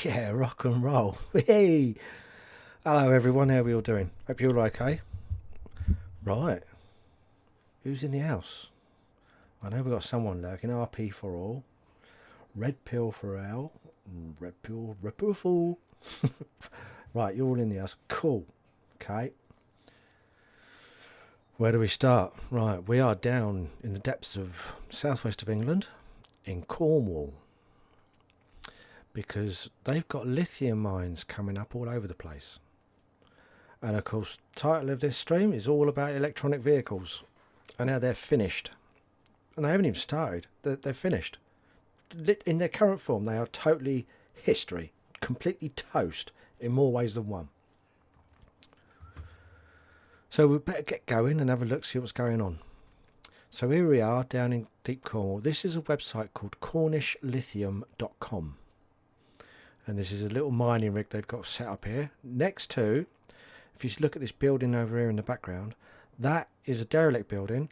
Yeah, rock and roll. Hey, hello everyone. How are we all doing? Hope you're all okay. Right, who's in the house? I know we've got someone lurking. RP for all. Red pill for Al. Red pill, red pill fool. Right, you're all in the house. Cool. Okay. Where do we start? Right, we are down in the depths of southwest of England, in Cornwall, because they've got lithium mines coming up all over the place. And of course, title of this stream is all about electronic vehicles and how they're finished. And they haven't even started. They're finished. In their current form, they are totally history, completely toast in more ways than one. So we better get going and have a look, see what's going on. So here we are down in deep Cornwall. This is a website called CornishLithium.com. And this is a little mining rig they've got set up here. Next to, if you look at this building over here in the background, that is a derelict building,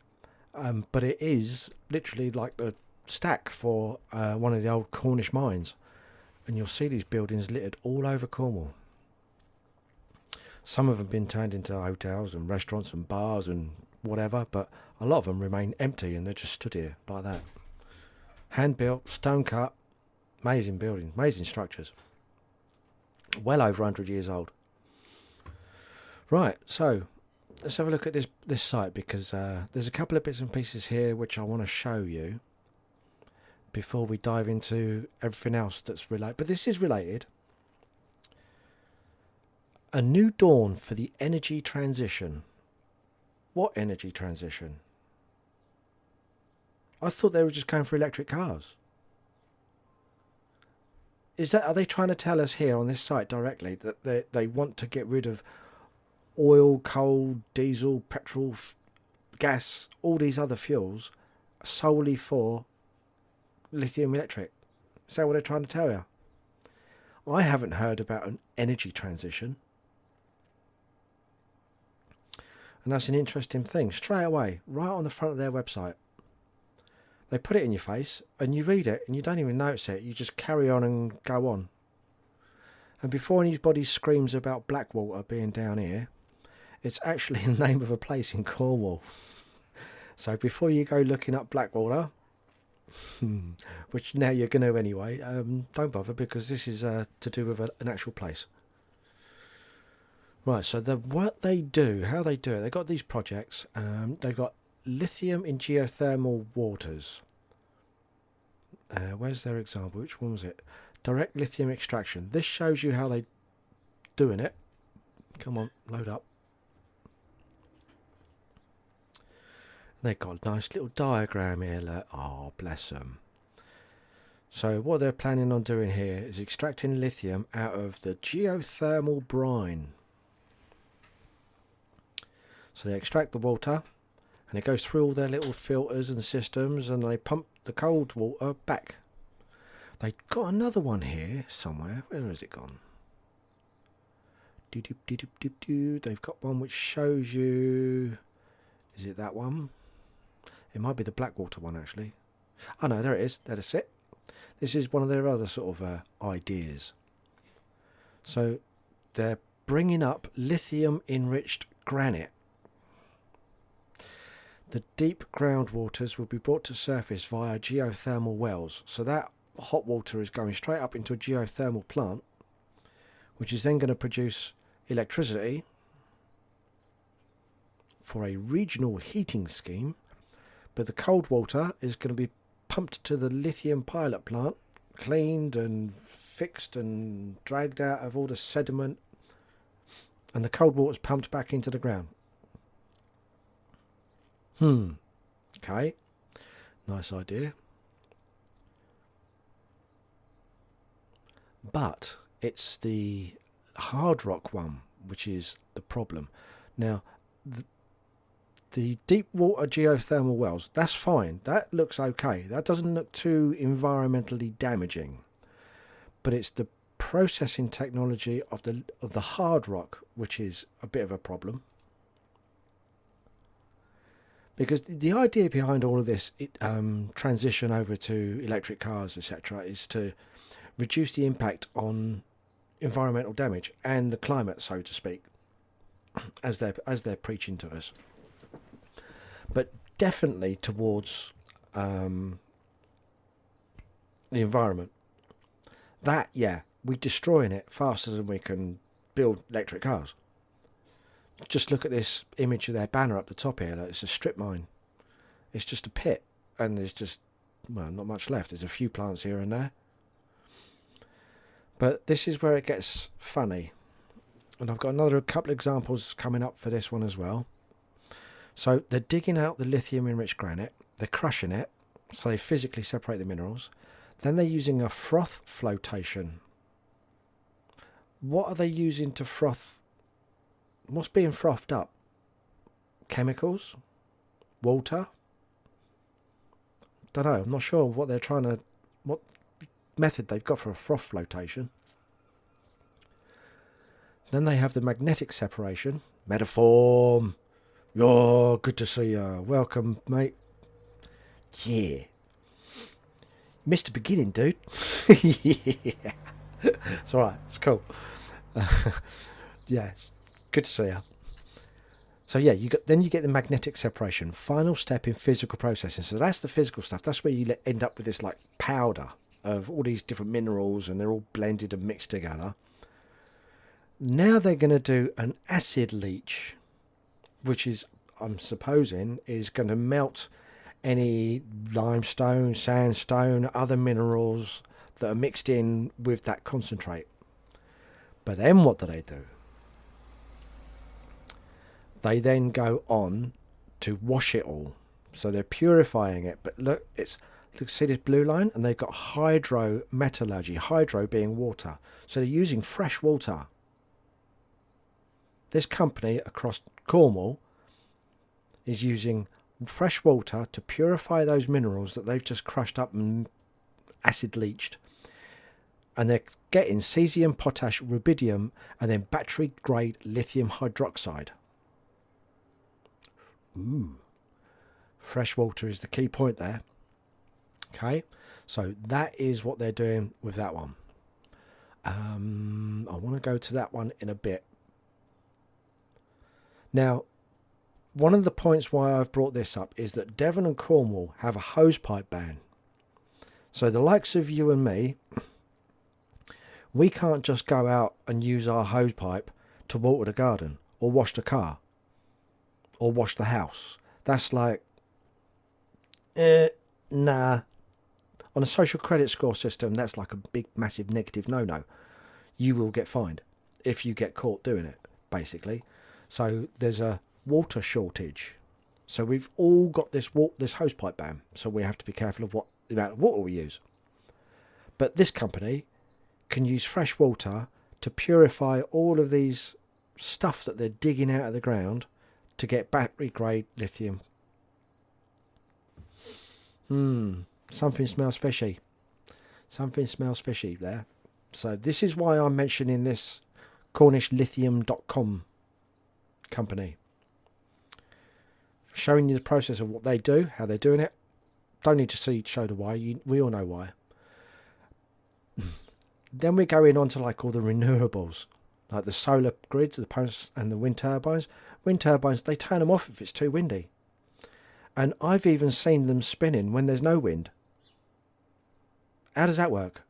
but it is literally like the stack for one of the old Cornish mines. And you'll see these buildings littered all over Cornwall. Some of them have been turned into hotels and restaurants and bars and whatever, but a lot of them remain empty and they're just stood here like that. Hand built, stone cut, amazing buildings, amazing structures. Well over 100 years old. Right, so let's have a look at this site, because there's a couple of bits and pieces here which I want to show you before we dive into everything else that's related. But this is related. A new dawn for the energy transition. What energy transition? I thought they were just going for electric cars. Are they trying to tell us here on this site directly that they want to get rid of oil, coal, diesel, petrol, gas, all these other fuels solely for lithium electric? Is that what they're trying to tell you? I haven't heard about an energy transition. And that's an interesting thing. Straight away, right on the front of their website, they put it in your face and you read it and you don't even notice it. You just carry on and go on. And before anybody screams about Blackwater being down here, it's actually the name of a place in Cornwall. So before you go looking up Blackwater, which now you're going to anyway, don't bother, because this is to do with an actual place. Right, so what they do, how they do it, they've got these projects. They've got lithium in geothermal waters. Where's their example? Which one was it? Direct lithium extraction. This shows you how they're doing it. Come on, load up. They've got a nice little diagram here. Look. Oh, bless them. So what they're planning on doing here is extracting lithium out of the geothermal brine. So they extract the water and it goes through all their little filters and systems, and they pump the cold water back. They've got another one here somewhere. Where has it gone? They've got one which shows you... Is it that one? It might be the Blackwater one, actually. Oh no, there it is. That's it. This is one of their other sort of ideas. So they're bringing up lithium-enriched granite. The deep groundwaters will be brought to surface via geothermal wells. So that hot water is going straight up into a geothermal plant, which is then going to produce electricity for a regional heating scheme. But the cold water is going to be pumped to the lithium pilot plant, cleaned and fixed and dragged out of all the sediment, and the cold water is pumped back into the ground. Okay. Nice idea. But it's the hard rock one which is the problem. Now, the deep water geothermal wells, that's fine. That looks okay. That doesn't look too environmentally damaging. But it's the processing technology of the hard rock which is a bit of a problem. Because the idea behind all of this transition over to electric cars, etc., is to reduce the impact on environmental damage and the climate, so to speak, as they're preaching to us. But definitely towards the environment. That, yeah, we're destroying it faster than we can build electric cars. Just look at this image of their banner up the top here. Like, it's a strip mine. It's just a pit, and there's just, well, not much left. There's a few plants here and there. But this is where it gets funny. And I've got another couple of examples coming up for this one as well. So they're digging out the lithium enriched granite. They're crushing it, so they physically separate the minerals. Then they're using a froth flotation. What are they using to froth? What's being frothed up? Chemicals? Water? Don't know. I'm not sure what they're trying to, what method they've got for a froth flotation. Then they have the magnetic separation. Metaform. Oh, good to see you. Welcome, mate. Yeah. Missed the beginning, dude. Yeah. It's alright. It's cool. Yeah, it's good to see you. So yeah, then you get the magnetic separation. Final step in physical processing. So that's the physical stuff. That's where you end up with this like powder of all these different minerals, and they're all blended and mixed together. Now they're going to do an acid leach, which is, I'm supposing, is going to melt any limestone, sandstone, other minerals that are mixed in with that concentrate. But then what do? They then go on to wash it all. So they're purifying it. But look, see this blue line? And they've got hydrometallurgy, hydro being water. So they're using fresh water. This company across Cornwall is using fresh water to purify those minerals that they've just crushed up and acid leached. And they're getting cesium, potash, rubidium, and then battery grade lithium hydroxide. Ooh. Fresh water is the key point there. Okay, so that is what they're doing with that one. I want to go to that one in a bit. Now, one of the points why I've brought this up is that Devon and Cornwall have a hosepipe ban. So the likes of you and me, we can't just go out and use our hosepipe to water the garden or wash the car or wash the house. That's like, nah. On a social credit score system, that's like a big, massive negative no-no. You will get fined if you get caught doing it, basically. So there's a water shortage. So we've all got this hosepipe ban. So we have to be careful of what the amount of water we use. But this company can use fresh water to purify all of these stuff that they're digging out of the ground to get battery grade lithium. Something smells fishy. Something smells fishy there. So this is why I'm mentioning this CornishLithium.com company. Showing you the process of what they do, how they're doing it. Don't need to show the why. We all know why. Then we're going on to like all the renewables, like the solar grids, the panels, and the wind turbines. Wind turbines, they turn them off if it's too windy. And I've even seen them spinning when there's no wind. How does that work?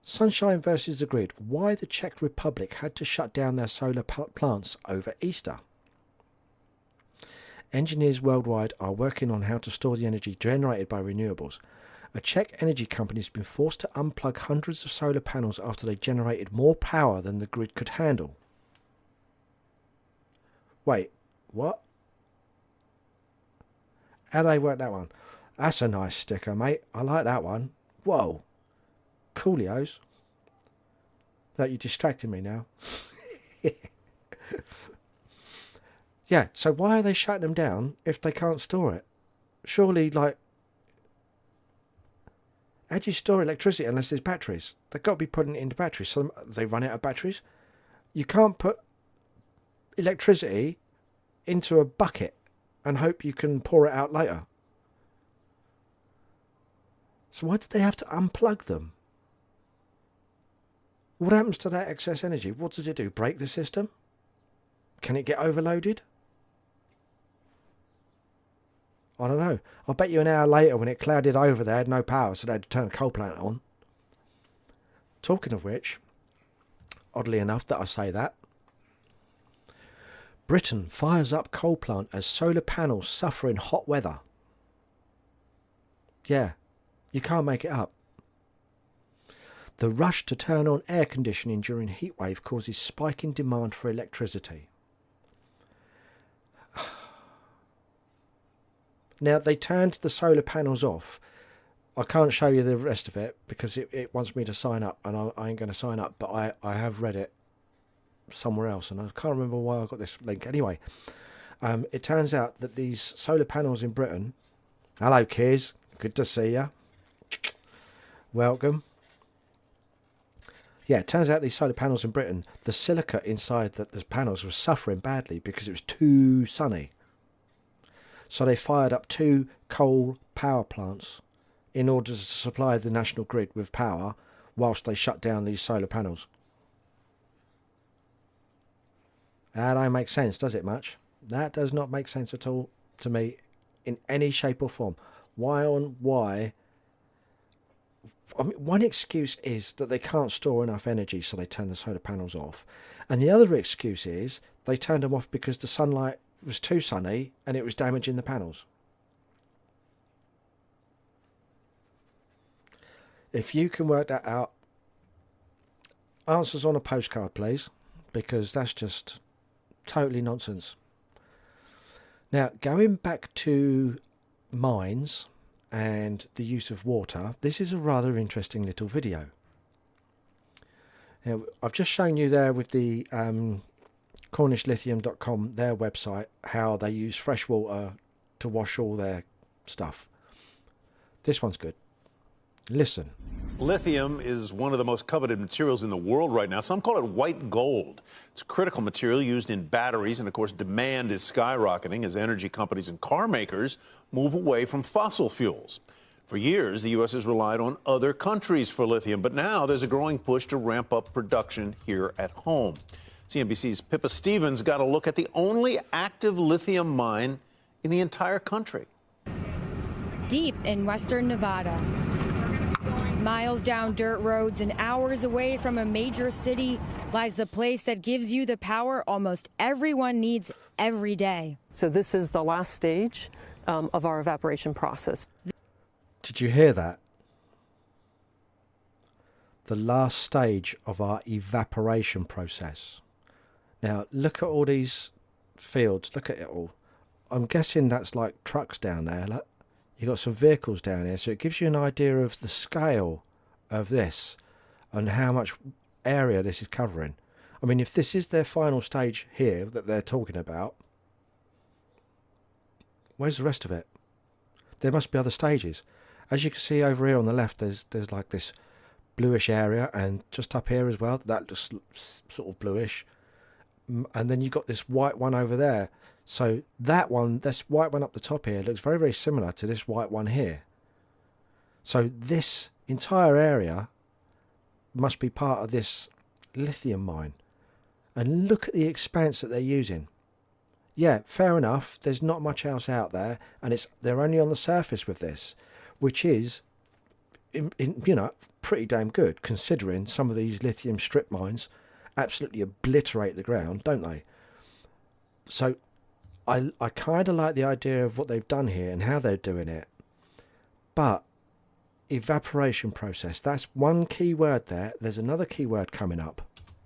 Sunshine versus the grid. Why the Czech Republic had to shut down their solar plants over Easter. Engineers worldwide are working on how to store the energy generated by renewables. A Czech energy company has been forced to unplug hundreds of solar panels after they generated more power than the grid could handle. Wait, what? How do they work that one? That's a nice sticker, mate. I like that one. Whoa. Coolios. That you distracted me now. Yeah, so why are they shutting them down if they can't store it? Surely, like, how do you store electricity unless there's batteries? They've got to be putting it into batteries. So they run out of batteries. You can't put electricity into a bucket and hope you can pour it out later. So why did they have to unplug them? What happens to that excess energy? What does it do? Break the system? Can it get overloaded? I don't know. I'll bet you an hour later when it clouded over they had no power, so they had to turn the coal plant on. Talking of which, oddly enough that I say that, Britain fires up coal plant as solar panels suffer in hot weather. Yeah, you can't make it up. The rush to turn on air conditioning during heatwave causes spike in demand for electricity. Now, they turned the solar panels off. I can't show you the rest of it because it wants me to sign up, and I ain't going to sign up, but I have read it somewhere else, and I can't remember why I got this link. Anyway, it turns out that these solar panels in Britain... Hello, Kiz. Good to see you. Welcome. Yeah, it turns out these solar panels in Britain, the silica inside the panels was suffering badly because it was too sunny. So they fired up 2 coal power plants in order to supply the national grid with power whilst they shut down these solar panels. That don't make sense, does it much? That does not make sense at all to me in any shape or form. Why? I mean, one excuse is that they can't store enough energy, so they turn the solar panels off. And the other excuse is they turned them off because the sunlight was too sunny and it was damaging the panels. If you can work that out, answers on a postcard, please, because that's just totally nonsense. Now, going back to mines and the use of water, this is a rather interesting little video. Now, I've just shown you there with the CornishLithium.com, their website, how they use fresh water to wash all their stuff. This one's good. Listen. Lithium is one of the most coveted materials in the world right now. Some call it white gold. It's a critical material used in batteries, and of course demand is skyrocketing as energy companies and car makers move away from fossil fuels. For years, the U.S. has relied on other countries for lithium, but now there's a growing push to ramp up production here at home. CNBC's Pippa Stevens got a look at the only active lithium mine in the entire country. Deep in western Nevada, miles down dirt roads and hours away from a major city lies the place that gives you the power almost everyone needs every day. So this is the last stage of our evaporation process. Did you hear that? The last stage of our evaporation process. Now, look at all these fields. Look at it all. I'm guessing that's like trucks down there. Look. You've got some vehicles down here, so it gives you an idea of the scale of this and how much area this is covering. I mean, if this is their final stage here that they're talking about, where's the rest of it? There must be other stages. As you can see over here on the left, there's like this bluish area, and just up here as well, that looks sort of bluish. And then you've got this white one over there. So that one, this white one up the top here, looks very, very similar to this white one here. So this entire area must be part of this lithium mine. And look at the expanse that they're using. Yeah, fair enough, there's not much else out there, and they're only on the surface with this, which is, you know, pretty damn good, considering some of these lithium strip mines absolutely obliterate the ground, don't they? So I kind of like the idea of what they've done here and how they're doing it. But evaporation process, that's one key word there. There's another key word coming up.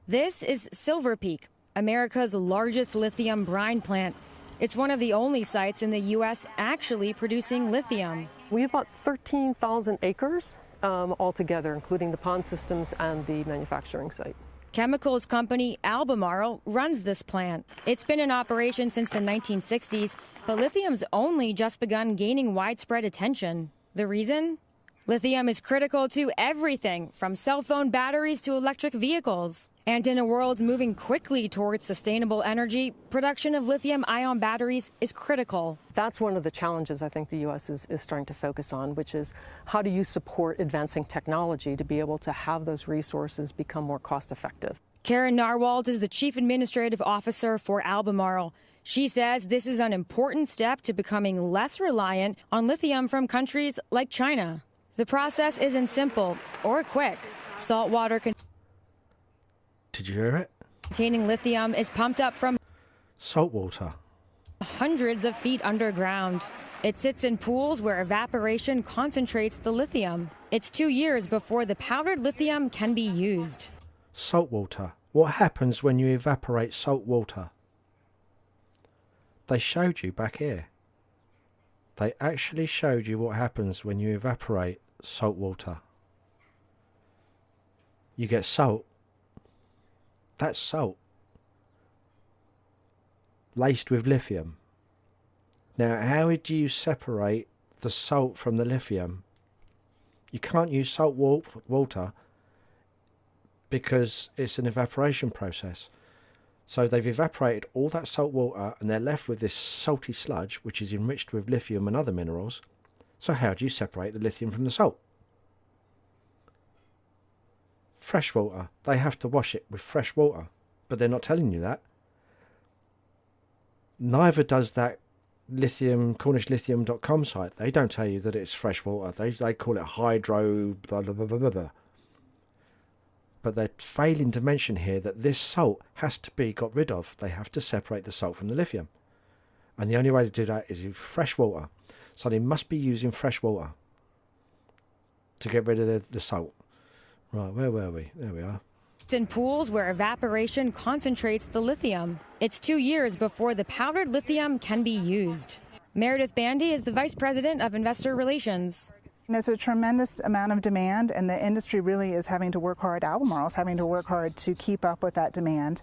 This is Silver Peak, America's largest lithium brine plant. It's one of the only sites in the U.S. actually producing lithium. We have about 13,000 acres altogether, including the pond systems and the manufacturing site. Chemicals company Albemarle runs this plant. It's been in operation since the 1960s, but lithium's only just begun gaining widespread attention. The reason? Lithium is critical to everything from cell phone batteries to electric vehicles. And in a world moving quickly towards sustainable energy, production of lithium-ion batteries is critical. That's one of the challenges I think the U.S. is starting to focus on, which is how do you support advancing technology to be able to have those resources become more cost-effective? Karen Narwald is the Chief Administrative Officer for Albemarle. She says this is an important step to becoming less reliant on lithium from countries like China. The process isn't simple or quick. Salt water Did you hear it? containing lithium is pumped up from Salt water. hundreds of feet underground. It sits in pools where evaporation concentrates the lithium. It's 2 years before the powdered lithium can be used. Salt water. What happens when you evaporate salt water? They showed you back here. They actually showed you what happens when you evaporate salt water. You get salt. That's salt. Laced with lithium. Now, how do you separate the salt from the lithium? You can't use salt water because it's an evaporation process. So they've evaporated all that salt water and they're left with this salty sludge which is enriched with lithium and other minerals. So how do you separate the lithium from the salt? Fresh water. They have to wash it with fresh water, but they're not telling you that. Neither does that CornishLithium.com site. They don't tell you that it's fresh water. They call it hydro blah blah blah blah blah. But they're failing to mention here that this salt has to be got rid of. They have to separate the salt from the lithium. And the only way to do that is with fresh water. So they must be using fresh water to get rid of the salt. Right, where were we? There we are. It's in pools where evaporation concentrates the lithium. It's 2 years before the powdered lithium can be used. Meredith Bandy is the Vice President of Investor Relations. There's a tremendous amount of demand, and the industry really is having to work hard. Albemarle is having to work hard to keep up with that demand.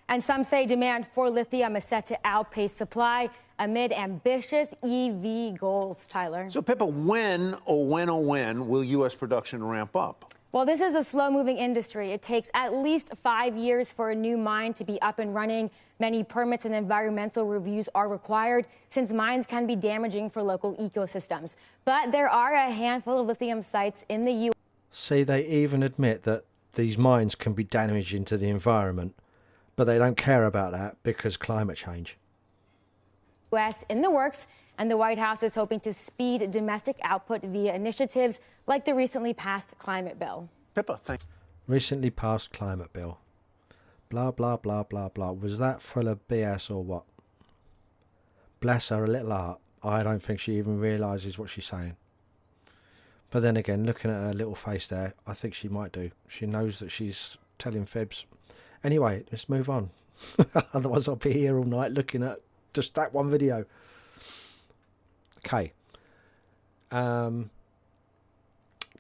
And some say demand for lithium is set to outpace supply amid ambitious EV goals, Tyler. So, Pippa, when will U.S. production ramp up? Well, this is a slow-moving industry. It takes at least 5 years for a new mine to be up and running. Many permits and environmental reviews are required since mines can be damaging for local ecosystems. But there are a handful of lithium sites in the U.S. See, they even admit that these mines can be damaging to the environment, but they don't care about that because climate change. in the works, and the White House is hoping to speed domestic output via initiatives like the recently passed climate bill. Pippa, thank you. Recently passed climate bill. Blah, blah, blah, blah, blah. Was that full of BS or what? Bless her little heart. I don't think she even realises what she's saying. But then again, looking at her little face there, I think she might do. She knows that she's telling fibs. Anyway, let's move on. Otherwise I'll be here all night looking at just that one video. Okay.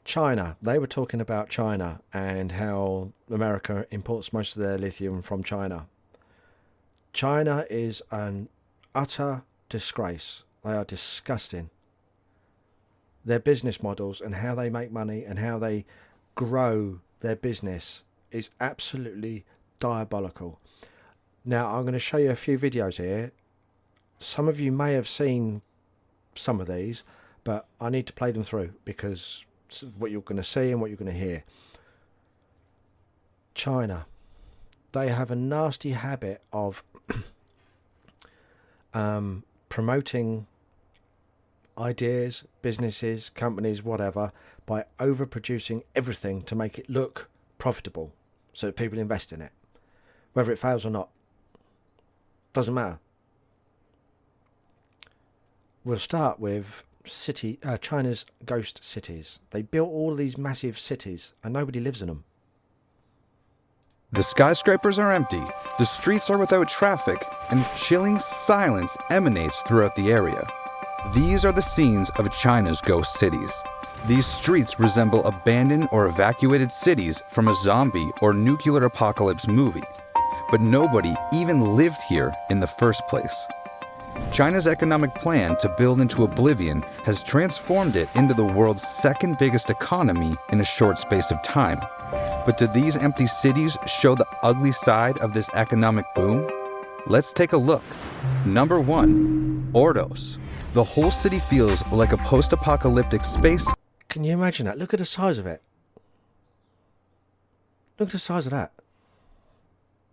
China. They were talking about China and how America imports most of their lithium from China. China is an utter disgrace. They are disgusting. Their business models and how they make money and how they grow their business is absolutely diabolical. Now, I'm going to show you a few videos here. Some of you may have seen some of these, but I need to play them through because it's what you're going to see and what you're going to hear. China. They have a nasty habit of promoting ideas, businesses, companies, whatever, by overproducing everything to make it look profitable so that people invest in it. Whether it fails or not, doesn't matter. We'll start with China's ghost cities. They built all of these massive cities and nobody lives in them. The skyscrapers are empty, the streets are without traffic, and chilling silence emanates throughout the area. These are the scenes of China's ghost cities. These streets resemble abandoned or evacuated cities from a zombie or nuclear apocalypse movie. But nobody even lived here in the first place. China's economic plan to build into oblivion has transformed it into the world's second biggest economy in a short space of time. But do these empty cities show the ugly side of this economic boom? Let's take a look. Number 1, Ordos. The whole city feels like a post-apocalyptic space. Can you imagine that? Look at the size of it. Look at the size of that.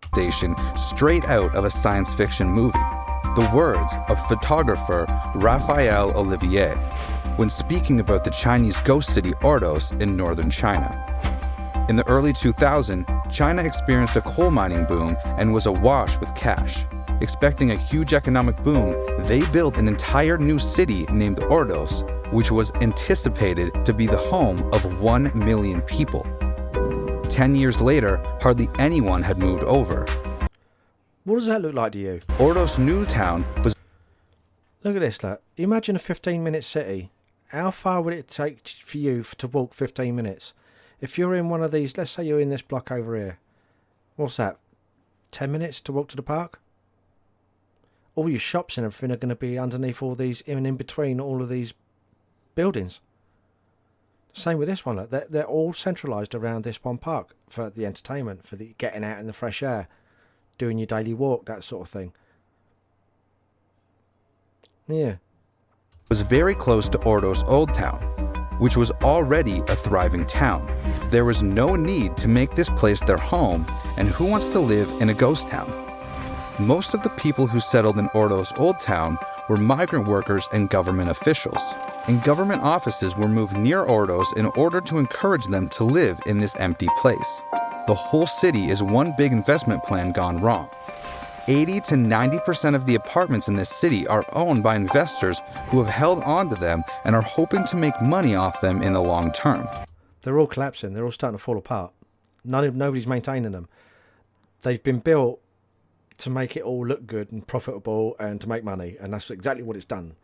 Station straight out of a science fiction movie. The words of photographer Raphael Olivier when speaking about the Chinese ghost city Ordos in northern China. In the early 2000s, China experienced a coal mining boom and was awash with cash. Expecting a huge economic boom, they built an entire new city named Ordos, which was anticipated to be the home of 1 million people. 10 years later, hardly anyone had moved over. What does that look like to you? Ordos New Town was... Look at this, look. Imagine a 15-minute city. How far would it take for you to walk 15 minutes? If you're in one of these, let's say you're in this block over here. What's that? 10 minutes to walk to the park? All your shops and everything are going to be underneath all these, in between all of these buildings. Same with this one. Look. They're all centralised around this one park for the entertainment, for the getting out in the fresh air, doing your daily walk, that sort of thing. Yeah. Was very close to Ordos Old Town, which was already a thriving town. There was no need to make this place their home, and who wants to live in a ghost town? Most of the people who settled in Ordos Old Town were migrant workers and government officials, and government offices were moved near Ordos in order to encourage them to live in this empty place. The whole city is one big investment plan gone wrong. 80 to 90% of the apartments in this city are owned by investors who have held on to them and are hoping to make money off them in the long term. They're all collapsing. They're all starting to fall apart. Nobody's maintaining them. They've been built to make it all look good and profitable and to make money, and that's exactly what it's done.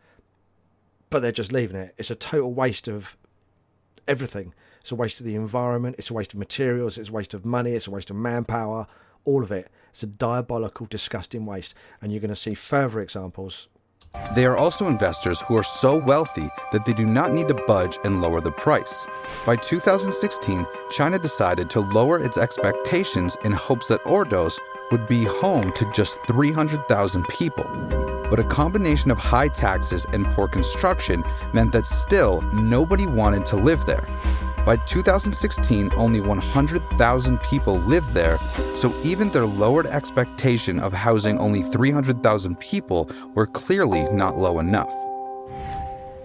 But they're just leaving it. It's a total waste of everything. It's a waste of the environment. It's a waste of materials. It's a waste of money. It's a waste of manpower. All of it. It's a diabolical, disgusting waste. And you're going to see further examples. They are also investors who are so wealthy that they do not need to budge and lower the price. By 2016, China decided to lower its expectations in hopes that Ordos would be home to just 300,000 people. But a combination of high taxes and poor construction meant that still nobody wanted to live there. By 2016, only 100,000 people lived there, so even their lowered expectation of housing only 300,000 people were clearly not low enough.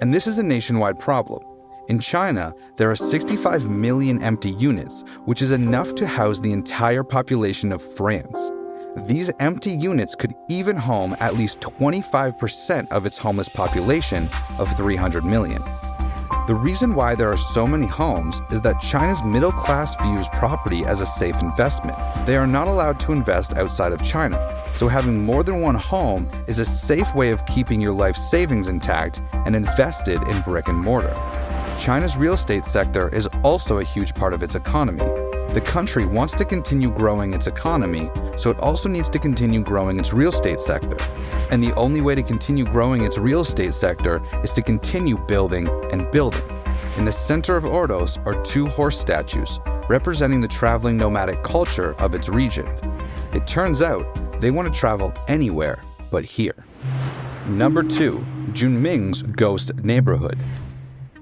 And this is a nationwide problem. In China, there are 65 million empty units, which is enough to house the entire population of France. These empty units could even home at least 25% of its homeless population of 300 million. The reason why there are so many homes is that China's middle class views property as a safe investment. They are not allowed to invest outside of China, so having more than one home is a safe way of keeping your life savings intact and invested in brick and mortar. China's real estate sector is also a huge part of its economy. The country wants to continue growing its economy, so it also needs to continue growing its real estate sector. And the only way to continue growing its real estate sector is to continue building and building. In the center of Ordos are 2 horse statues, representing the traveling nomadic culture of its region. It turns out they want to travel anywhere but here. Number 2, Junming's ghost neighborhood.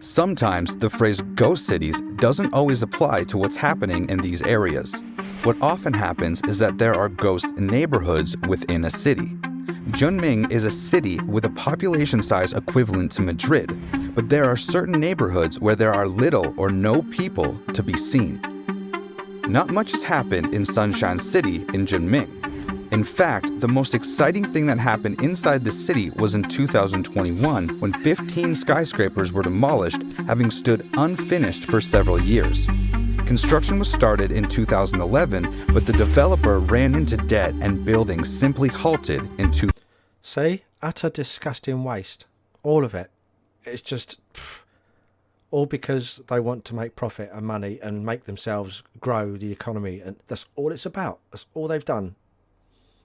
Sometimes the phrase ghost cities doesn't always apply to what's happening in these areas. What often happens is that there are ghost neighborhoods within a city. Junming is a city with a population size equivalent to Madrid, but there are certain neighborhoods where there are little or no people to be seen. Not much has happened in Sunshine City in Junming. In fact, the most exciting thing that happened inside the city was in 2021 when 15 skyscrapers were demolished, having stood unfinished for several years. Construction was started in 2011, but the developer ran into debt and building simply halted in See? Utter disgusting waste. All of it. It's just... all because they want to make profit and money and make themselves grow the economy. And that's all it's about. That's all they've done.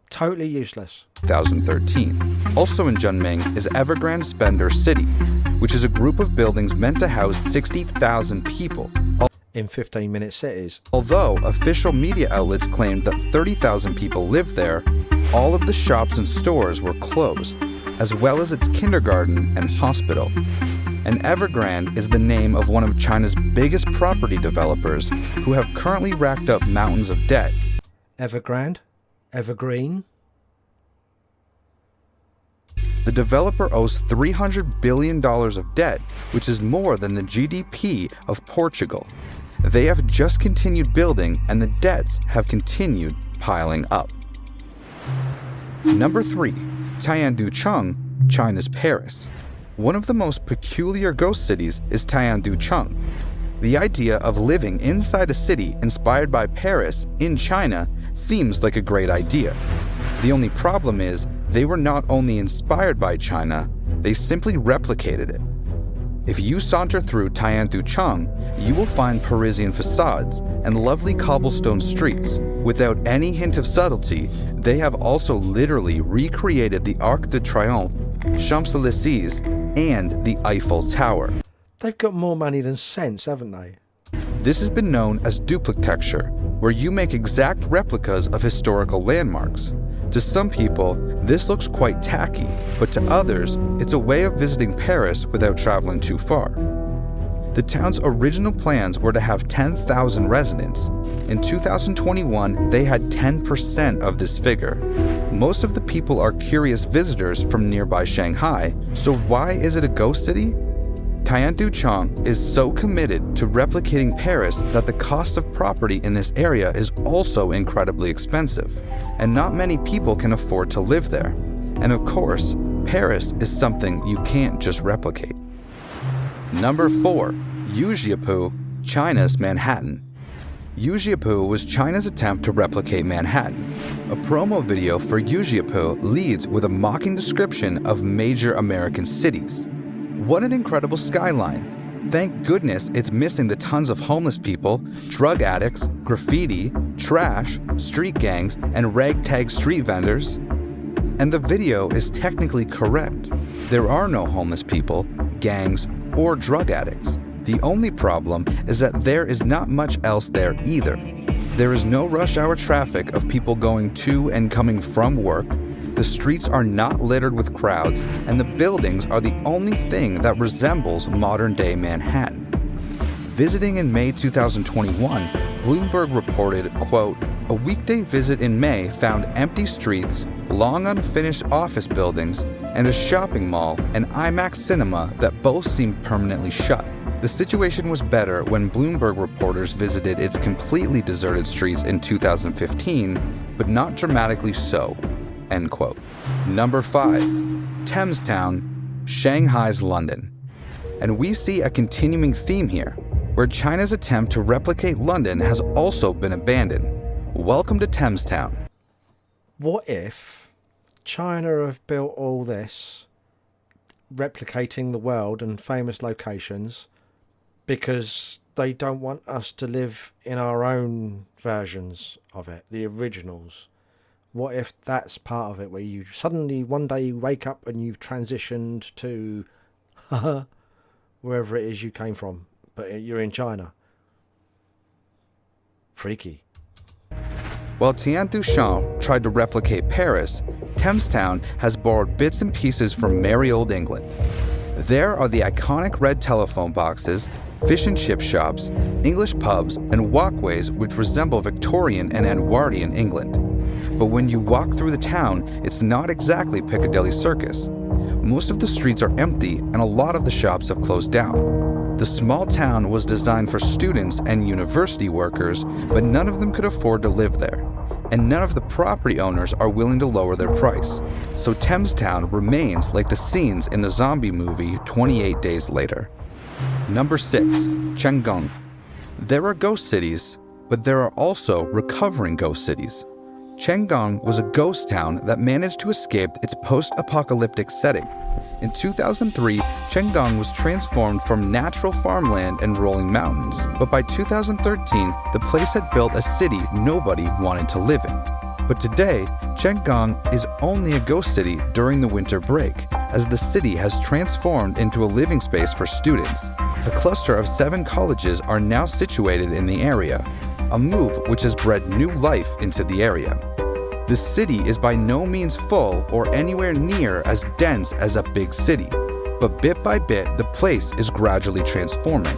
Totally useless. 2013. Also in Zhenming is Evergrande Spender City, which is a group of buildings meant to house 60,000 people. In 15-minute cities. Although official media outlets claimed that 30,000 people lived there, all of the shops and stores were closed, as well as its kindergarten and hospital. And Evergrande is the name of one of China's biggest property developers who have currently racked up mountains of debt. Evergrande? Evergreen? The developer owes $300 billion of debt, which is more than the GDP of Portugal. They have just continued building, and the debts have continued piling up. Number 3. Tianducheng, China's Paris. One of the most peculiar ghost cities is Tianducheng. The idea of living inside a city inspired by Paris in China seems like a great idea. The only problem is, they were not only inspired by China, they simply replicated it. If you saunter through Tianducheng, you will find Parisian facades and lovely cobblestone streets. Without any hint of subtlety, they have also literally recreated the Arc de Triomphe, Champs-Élysées, and the Eiffel Tower. They've got more money than sense, haven't they? This has been known as duplictecture, where you make exact replicas of historical landmarks. To some people, this looks quite tacky, but to others, it's a way of visiting Paris without traveling too far. The town's original plans were to have 10,000 residents. In 2021, they had 10% of this figure. Most of the people are curious visitors from nearby Shanghai, so why is it a ghost city? Tianducheng is so committed to replicating Paris that the cost of property in this area is also incredibly expensive, and not many people can afford to live there. And of course, Paris is something you can't just replicate. Number 4. Yuzhipu, China's Manhattan. Yuzhipu was China's attempt to replicate Manhattan. A promo video for Yuzhipu leads with a mocking description of major American cities. What an incredible skyline. Thank goodness it's missing the tons of homeless people, drug addicts, graffiti, trash, street gangs, and ragtag street vendors. And the video is technically correct. There are no homeless people, gangs, or drug addicts. The only problem is that there is not much else there either. There is no rush hour traffic of people going to and coming from work. The streets are not littered with crowds, and the buildings are the only thing that resembles modern-day Manhattan. Visiting in May 2021, Bloomberg reported, quote, "A weekday visit in May found empty streets, long unfinished office buildings, and a shopping mall and IMAX cinema that both seemed permanently shut. The situation was better when Bloomberg reporters visited its completely deserted streets in 2015, but not dramatically so." End quote. Number 5. Thamestown, Shanghai's London. And we see a continuing theme here, where China's attempt to replicate London has also been abandoned. Welcome to Thamestown. What if China have built all this, replicating the world and famous locations, because they don't want us to live in our own versions of it, the originals? What if that's part of it, where you suddenly one day you wake up and you've transitioned to wherever it is you came from, but you're in China? Freaky. While Tianducheng tried to replicate Paris, Thamestown has borrowed bits and pieces from merry old England. There are the iconic red telephone boxes, fish and chip shops, English pubs, and walkways which resemble Victorian and Edwardian England. But when you walk through the town, it's not exactly Piccadilly Circus. Most of the streets are empty and a lot of the shops have closed down. The small town was designed for students and university workers, but none of them could afford to live there. And none of the property owners are willing to lower their price. So Thamestown remains like the scenes in the zombie movie 28 Days Later. Number 6. Chenggang. There are ghost cities, but there are also recovering ghost cities. Chenggang was a ghost town that managed to escape its post-apocalyptic setting. In 2003, Chenggang was transformed from natural farmland and rolling mountains, but by 2013, the place had built a city nobody wanted to live in. But today, Chenggang is only a ghost city during the winter break, as the city has transformed into a living space for students. A cluster of 7 colleges are now situated in the area, a move which has bred new life into the area. The city is by no means full or anywhere near as dense as a big city, but bit by bit the place is gradually transforming.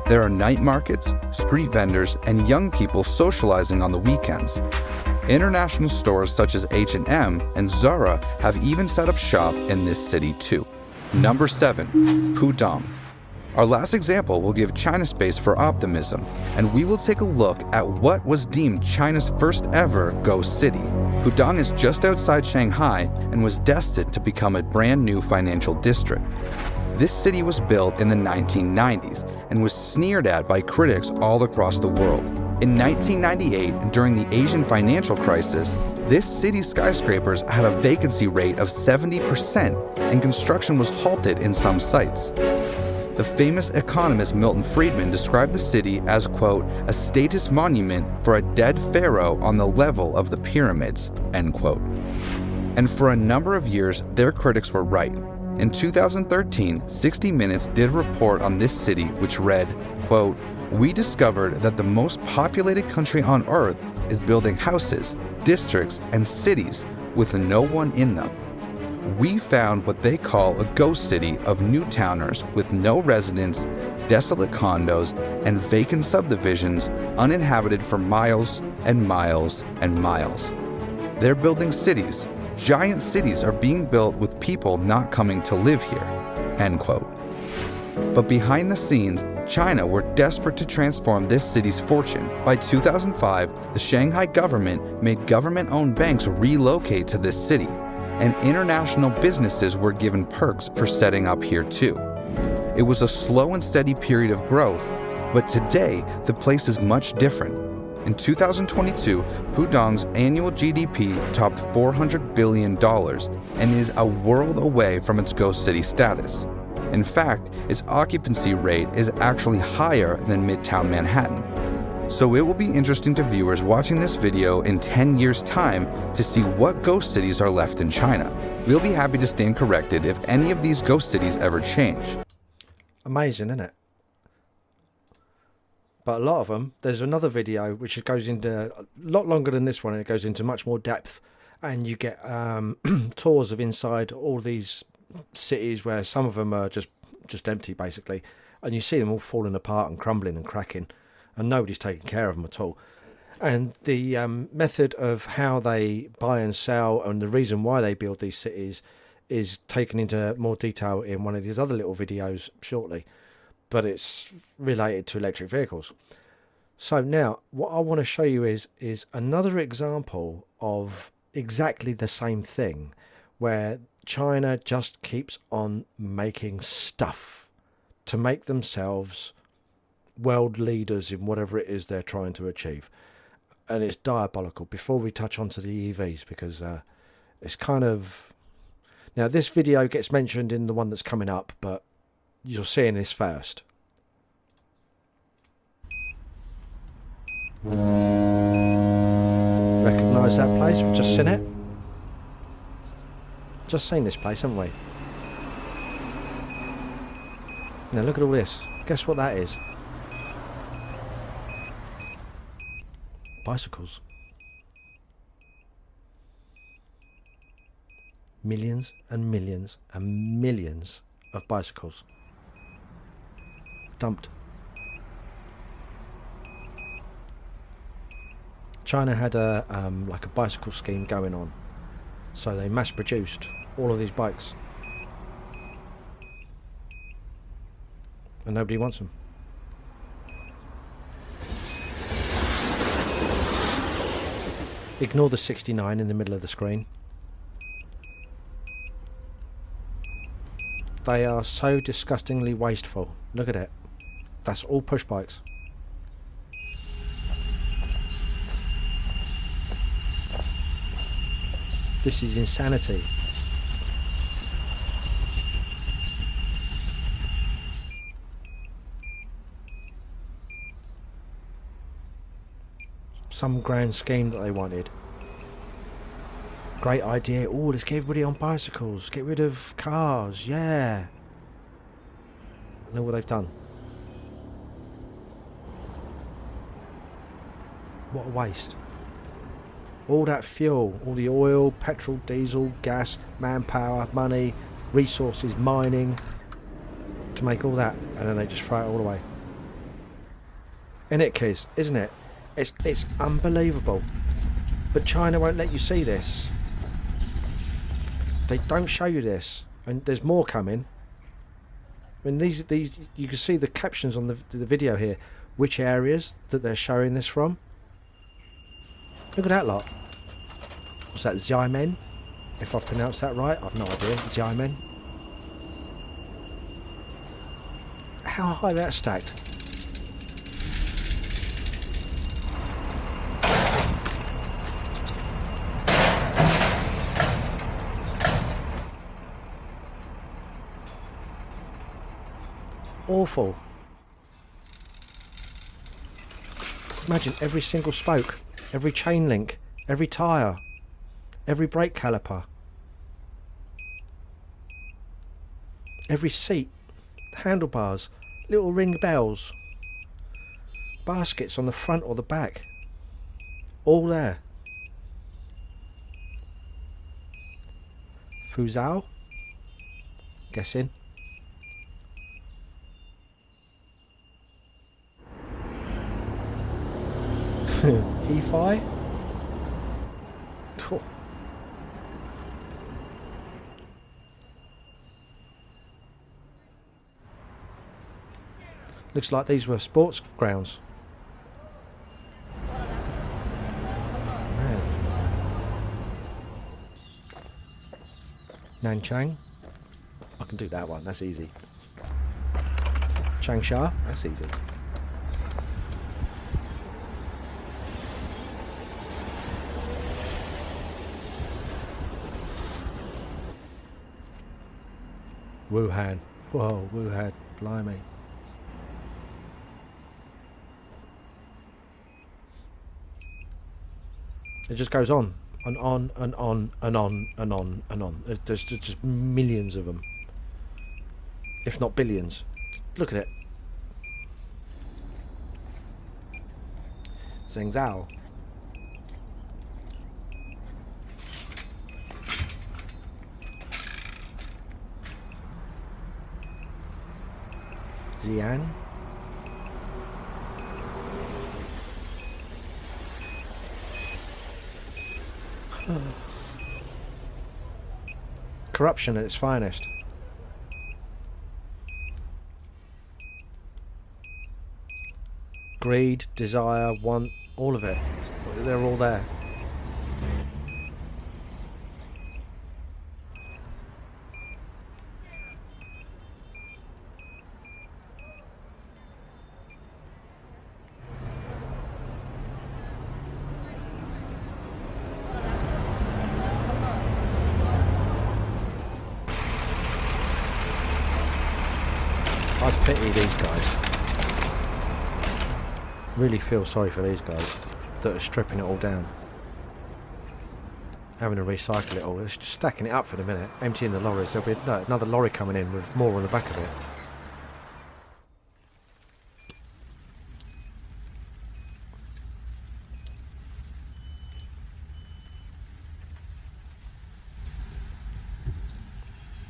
There are night markets, street vendors, and young people socializing on the weekends. International stores such as H&M and Zara have even set up shop in this city too. Number 7. Pudong. Our last example will give China space for optimism, and we will take a look at what was deemed China's first ever ghost city. Pudong is just outside Shanghai and was destined to become a brand new financial district. This city was built in the 1990s and was sneered at by critics all across the world. In 1998, during the Asian financial crisis, this city's skyscrapers had a vacancy rate of 70% and construction was halted in some sites. The famous economist Milton Friedman described the city as, quote, a status monument for a dead pharaoh on the level of the pyramids, end quote. And for a number of years, their critics were right. In 2013, 60 Minutes did a report on this city which read, quote, we discovered that the most populated country on earth is building houses, districts, and cities with no one in them. We found what they call a ghost city of new towners with no residents, desolate condos, and vacant subdivisions uninhabited for miles and miles and miles. They're building cities. Giant cities are being built with people not coming to live here, end quote. But behind the scenes, China were desperate to transform this city's fortune. By 2005, the Shanghai government made government-owned banks relocate to this city, and international businesses were given perks for setting up here too. It was a slow and steady period of growth, but today the place is much different. In 2022, Pudong's annual GDP topped $400 billion and is a world away from its ghost city status. In fact, its occupancy rate is actually higher than Midtown Manhattan. So it will be interesting to viewers watching this video in 10 years' time to see what ghost cities are left in China. We'll be happy to stand corrected if any of these ghost cities ever change. Amazing, isn't it? But a lot of them, there's another video which goes into a lot longer than this one, and it goes into much more depth, and you get tours of inside all these cities where some of them are just empty basically, and you see them all falling apart and crumbling and cracking, and nobody's taking care of them at all. And the method of how they buy and sell and the reason why they build these cities is taken into more detail in one of these other little videos shortly, but it's related to electric vehicles. So now what I want to show you is another example of exactly the same thing, where China just keeps on making stuff to make themselves world leaders in whatever it is they're trying to achieve. And it's diabolical. Before we touch onto the EVs, because it's kind of... Now this video gets mentioned in the one that's coming up, but you're seeing this first. Recognise that place? We've just seen it. Just seen this place, haven't we? Now look at all this. Guess what that is? Bicycles. Millions and millions and millions of bicycles dumped. China had a like a bicycle scheme going on, so they mass produced all of these bikes, and nobody wants them. Ignore the 69 in the middle of the screen. They are so disgustingly wasteful. Look at it. That's all push bikes. This is insanity. Some grand scheme that they wanted. Great idea. Oh, let's get everybody on bicycles. Get rid of cars. Yeah. Look what they've done. What a waste. All that fuel, all the oil, petrol, diesel, gas, manpower, money, resources, mining, to make all that, and then they just throw it all away. Isn't it, kids? Isn't it? It's unbelievable. But China won't let you see this. They don't show you this, and there's more coming. I mean, these you can see the captions on the video here. Which areas that they're showing this from? Look at that lot. What's that, Xiamen? If I pronounced that right, I've no idea. Xiamen. How high that's stacked? Awful. Imagine every single spoke, every chain link, every tyre, every brake caliper, every seat, handlebars, little ring bells, baskets on the front or the back, all there. Fuzhou? Guessing. He-Fi? Oh. Looks like these were sports grounds. Man. Nanchang? I can do that one, that's easy. Changsha? That's easy. Wuhan. Whoa, Wuhan. Blimey. It just goes on and on and on and on and on and on. There's just millions of them. If not billions. Look at it. Zhengzhou. Xi'an. Corruption at its finest. Greed, desire, want, all of it. They're all there. I pity these guys. Really feel sorry for these guys that are stripping it all down. Having to recycle it all. It's just stacking it up for the minute, emptying the lorries. There'll be another lorry coming in with more on the back of it.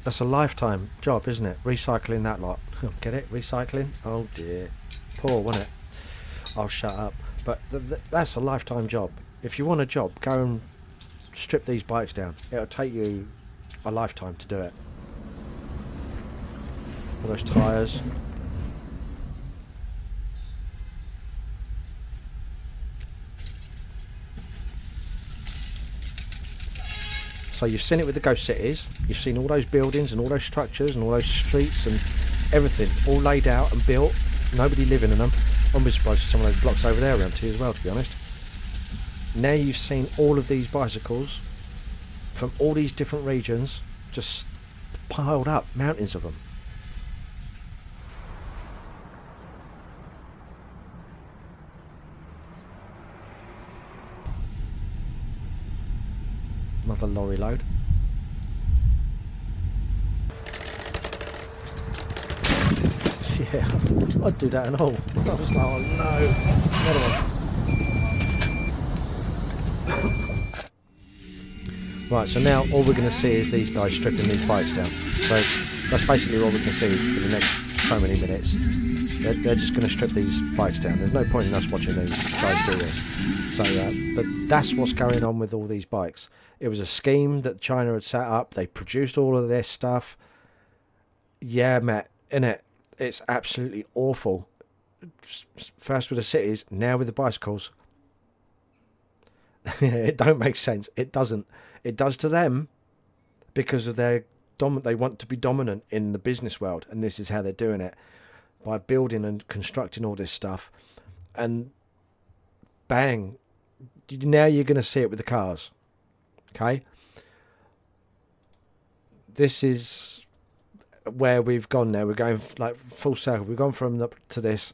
That's a lifetime job, isn't it? Recycling that lot. Get it? Recycling? Oh dear. Poor, wasn't it? I'll shut up. But that's a lifetime job. If you want a job, go and strip these bikes down. It'll take you a lifetime to do it. All those tyres. So you've seen it with the ghost cities. You've seen all those buildings and all those structures and all those streets and everything all laid out and built. Nobody living in them. I'm surprised some of those blocks over there are empty as well, to be honest. Now you've seen all of these bicycles from all these different regions just piled up, mountains of them. Another lorry load. Yeah, I'd do that and all. I was like, oh no, another one. Right, so now all we're going to see is these guys stripping these bikes down. So that's basically all we can see for the next so many minutes. They're just going to strip these bikes down. There's no point in us watching these guys do this. So, but that's what's going on with all these bikes. It was a scheme that China had set up. They produced all of this stuff. Yeah, Matt, innit? It's absolutely awful. First with the cities, now with the bicycles. It don't make sense. It doesn't. It does to them because of their they want to be dominant in the business world, and this is how they're doing it, by building and constructing all this stuff. And bang, now you're going to see it with the cars. Okay, this is where we've gone now. We're going like full circle. We've gone from to this,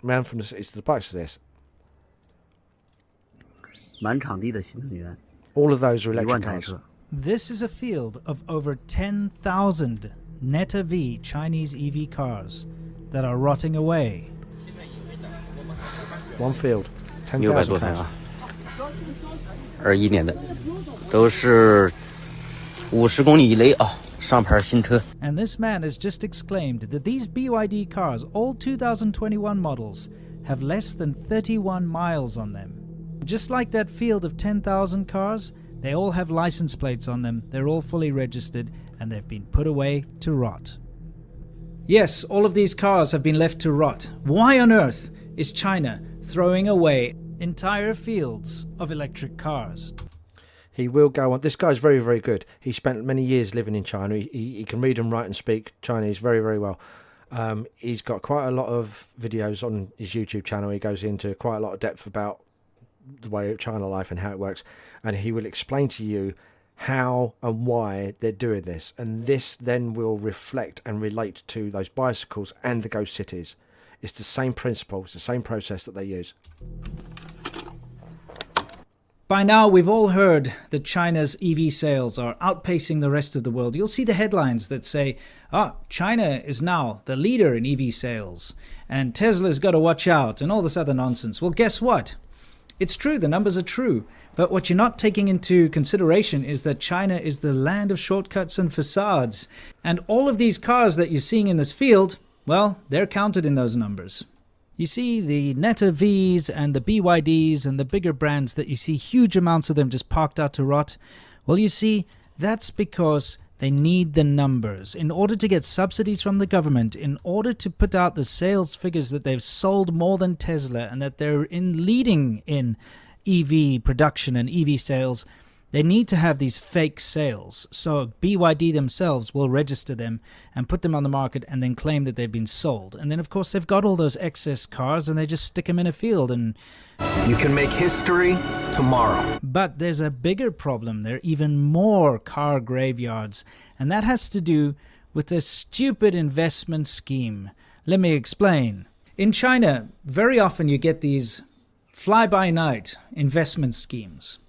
round from the cities to the bikes to this. 满场地的新能源， All of those are 1 electric 万台 cars. 车。 This is a field of over 10,000 Neta V Chinese EV cars that are rotting away. One field, 600 10,000 多台 cars. 啊，21年的，都是50公里以内啊，上牌新车。 And this man has just exclaimed that these BYD cars, all 2021 models, have less than 31 miles on them. Just like that field of 10,000 cars, they all have license plates on them, they're all fully registered, and they've been put away to rot. Yes, all of these cars have been left to rot. Why on earth is China throwing away entire fields of electric cars? He will go on. This guy's very, very good. He spent many years living in China. He can read and write and speak Chinese very, very well. He's got quite a lot of videos on his YouTube channel. He goes into quite a lot of depth about the way of China life and how it works. And he will explain to you how and why they're doing this. And this then will reflect and relate to those bicycles and the ghost cities. It's the same principle. It's the same process that they use. By now, we've all heard that China's EV sales are outpacing the rest of the world. You'll see the headlines that say, China is now the leader in EV sales, and Tesla's got to watch out, and all this other nonsense. Well, guess what? It's true, the numbers are true, but what you're not taking into consideration is that China is the land of shortcuts and facades, and all of these cars that you're seeing in this field, well, they're counted in those numbers. You see the Neta Vs and the BYDs and the bigger brands that you see huge amounts of them just parked out to rot. Well, you see, that's because they need the numbers. In order to get subsidies from the government, in order to put out the sales figures that they've sold more than Tesla and that they're leading in EV production and EV sales, they need to have these fake sales. So BYD themselves will register them and put them on the market and then claim that they've been sold. And then, of course, they've got all those excess cars and they just stick them in a field. And you can make history tomorrow. But there's a bigger problem. There are even more car graveyards. And that has to do with this stupid investment scheme. Let me explain. In China, very often you get these fly-by-night investment schemes.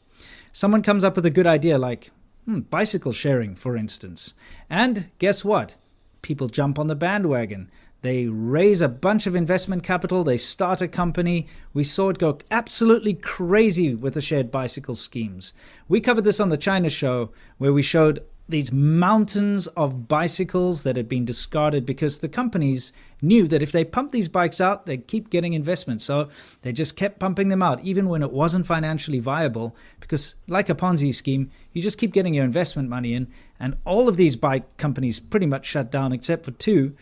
Someone comes up with a good idea like bicycle sharing, for instance. And guess what? People jump on the bandwagon. They raise a bunch of investment capital. They start a company. We saw it go absolutely crazy with the shared bicycle schemes. We covered this on the China show where we showed these mountains of bicycles that had been discarded because the companies knew that if they pumped these bikes out, they'd keep getting investment. So they just kept pumping them out, even when it wasn't financially viable, because like a Ponzi scheme, you just keep getting your investment money in, and all of these bike companies pretty much shut down except for 2.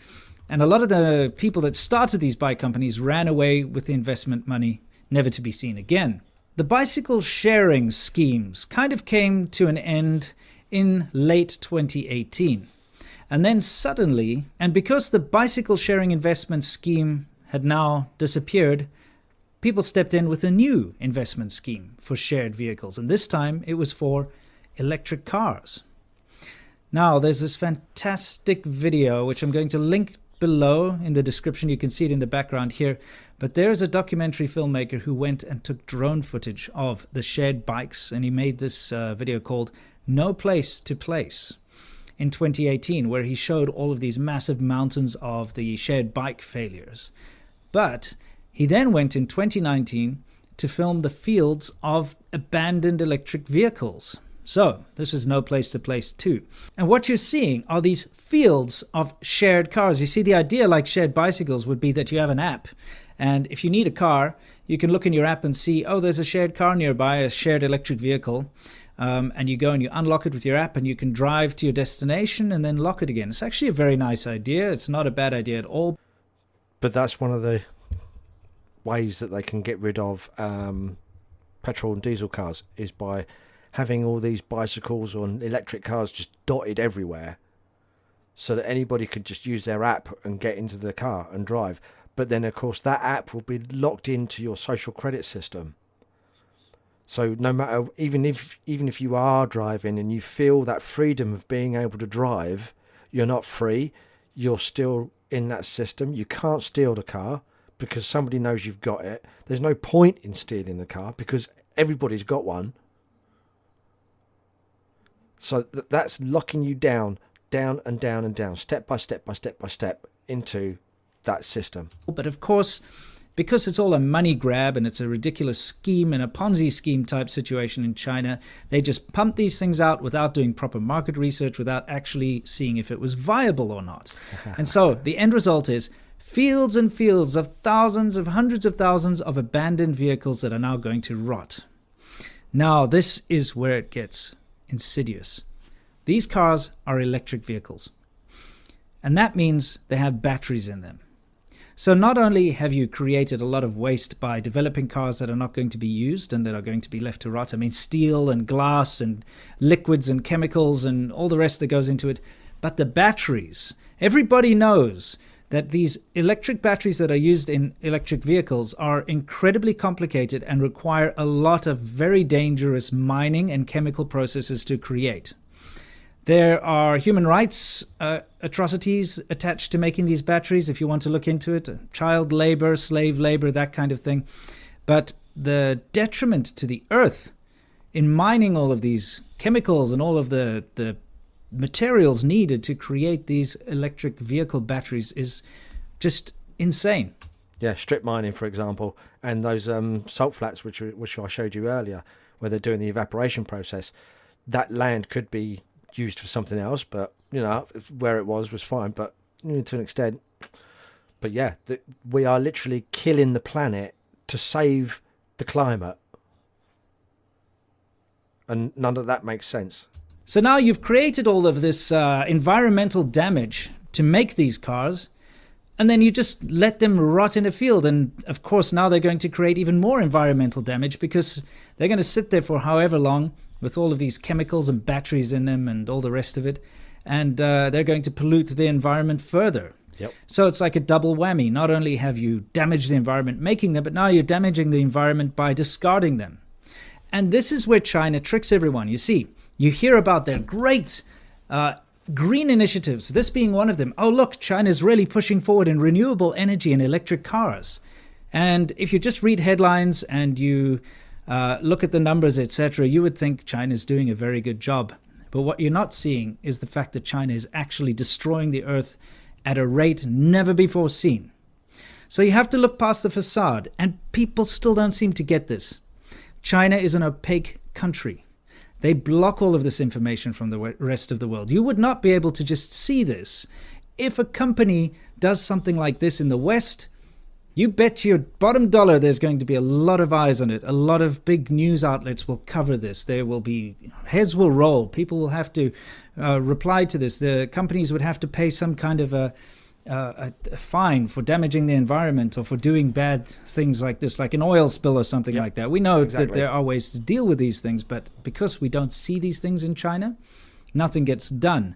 And a lot of the people that started these bike companies ran away with the investment money, never to be seen again. The bicycle sharing schemes kind of came to an end in late 2018. And then suddenly, and because the bicycle sharing investment scheme had now disappeared, people stepped in with a new investment scheme for shared vehicles. And this time it was for electric cars. Now, there's this fantastic video, which I'm going to link below in the description. You can see it in the background here. But there's a documentary filmmaker who went and took drone footage of the shared bikes. And he made this video called No Place to Place in 2018, where he showed all of these massive mountains of the shared bike failures. But he then went in 2019 to film the fields of abandoned electric vehicles. So this is No Place to Place 2. And what you're seeing are these fields of shared cars. You see, the idea, like shared bicycles, would be that you have an app. And if you need a car, you can look in your app and see, oh, there's a shared car nearby, a shared electric vehicle. And you go and you unlock it with your app and you can drive to your destination and then lock it again. It's actually a very nice idea. It's not a bad idea at all. But that's one of the ways that they can get rid of petrol and diesel cars, is by having all these bicycles or electric cars just dotted everywhere, so that anybody could just use their app and get into the car and drive. But then, of course, that app will be locked into your social credit system. So no matter, even if you are driving and you feel that freedom of being able to drive, you're not free. You're still in that system. You can't steal the car because somebody knows you've got it. There's no point in stealing the car because everybody's got one. So that's locking you down and down and down, step by step by step by step into that system. But of course, because it's all a money grab and it's a ridiculous scheme and a Ponzi scheme type situation in China, they just pump these things out without doing proper market research, without actually seeing if it was viable or not. And so the end result is fields and fields of thousands of hundreds of thousands of abandoned vehicles that are now going to rot. Now, this is where it gets insidious. These cars are electric vehicles, and that means they have batteries in them. So not only have you created a lot of waste by developing cars that are not going to be used and that are going to be left to rot, I mean steel and glass and liquids and chemicals and all the rest that goes into it, but the batteries, everybody knows that these electric batteries that are used in electric vehicles are incredibly complicated and require a lot of very dangerous mining and chemical processes to create. There are human rights atrocities attached to making these batteries, if you want to look into it, child labor, slave labor, that kind of thing. But the detriment to the earth in mining all of these chemicals and all of the materials needed to create these electric vehicle batteries is just insane. Yeah, strip mining, for example, and those salt flats, which I showed you earlier, where they're doing the evaporation process, that land could be used for something else, but you know, where it was fine, but to an extent. But yeah, we are literally killing the planet to save the climate, and none of that makes sense. So now you've created all of this environmental damage to make these cars, and then you just let them rot in a field. And of course, now they're going to create even more environmental damage because they're going to sit there for however long with all of these chemicals and batteries in them and all the rest of it. And they're going to pollute the environment further. Yep. So it's like a double whammy. Not only have you damaged the environment making them, but now you're damaging the environment by discarding them. And this is where China tricks everyone. You see, you hear about their great green initiatives, this being one of them. Oh, look, China's really pushing forward in renewable energy and electric cars. And if you just read headlines and you look at the numbers, etc., you would think China's doing a very good job. But what you're not seeing is the fact that China is actually destroying the earth at a rate never before seen. So you have to look past the facade, and people still don't seem to get this. China is an opaque country. They block all of this information from the rest of the world. You would not be able to just see this. If a company does something like this in the West, you bet your bottom dollar there's going to be a lot of eyes on it. A lot of big news outlets will cover this. There will be, heads will roll. People will have to reply to this. The companies would have to pay some kind of a fine for damaging the environment or for doing bad things like this, like an oil spill or something like that. We know that there are ways to deal with these things, but because we don't see these things in China, nothing gets done.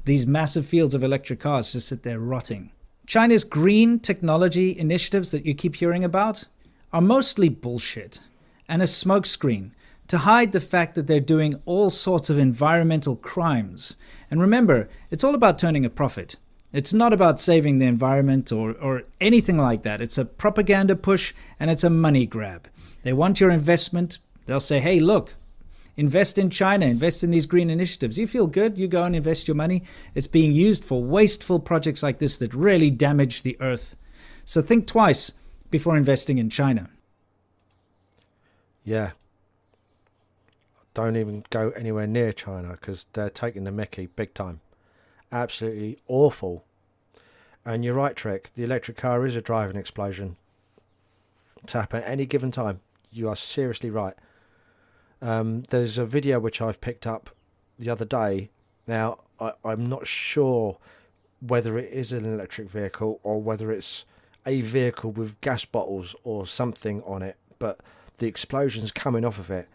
These massive fields of electric cars just sit there rotting. China's green technology initiatives that you keep hearing about are mostly bullshit and a smokescreen to hide the fact that they're doing all sorts of environmental crimes. And remember, it's all about turning a profit. It's not about saving the environment or anything like that. It's a propaganda push and it's a money grab. They want your investment. They'll say, hey, look, Invest in China, invest in these green initiatives. You feel good, you go and invest your money. It's being used for wasteful projects like this that really damage the earth. So think twice before investing in China. Yeah. Don't even go anywhere near China because they're taking the mickey big time. Absolutely awful. And you're right, Trick. The electric car is a driving explosion to happen at any given time. You are seriously right. There's a video which I've picked up the other day. Now, I'm not sure whether it is an electric vehicle or whether it's a vehicle with gas bottles or something on it, but the explosions coming off of it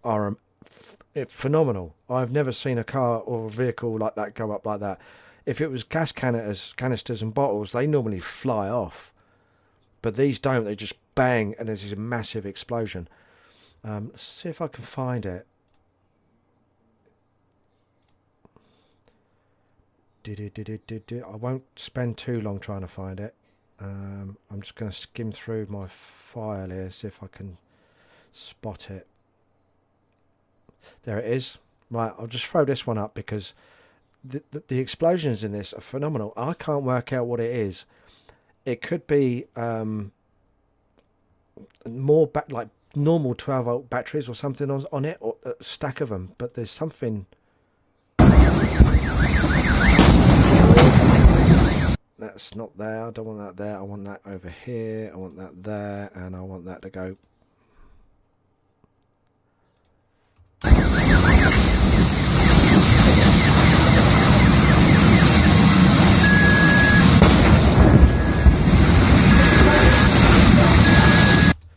are phenomenal. I've never seen a car or a vehicle like that go up like that. If it was gas canisters and bottles, they normally fly off, but these don't. They just bang, and there's this massive explosion. Let's see if I can find it. I won't spend too long trying to find it. I'm just going to skim through my file here, see if I can spot it. There it is. Right, I'll just throw this one up because the explosions in this are phenomenal. I can't work out what it is. It could be more like normal 12-volt batteries or something on it, or a stack of them, but there's something. That's not there. I don't want that there. I want that over here. I want that there, and I want that to go.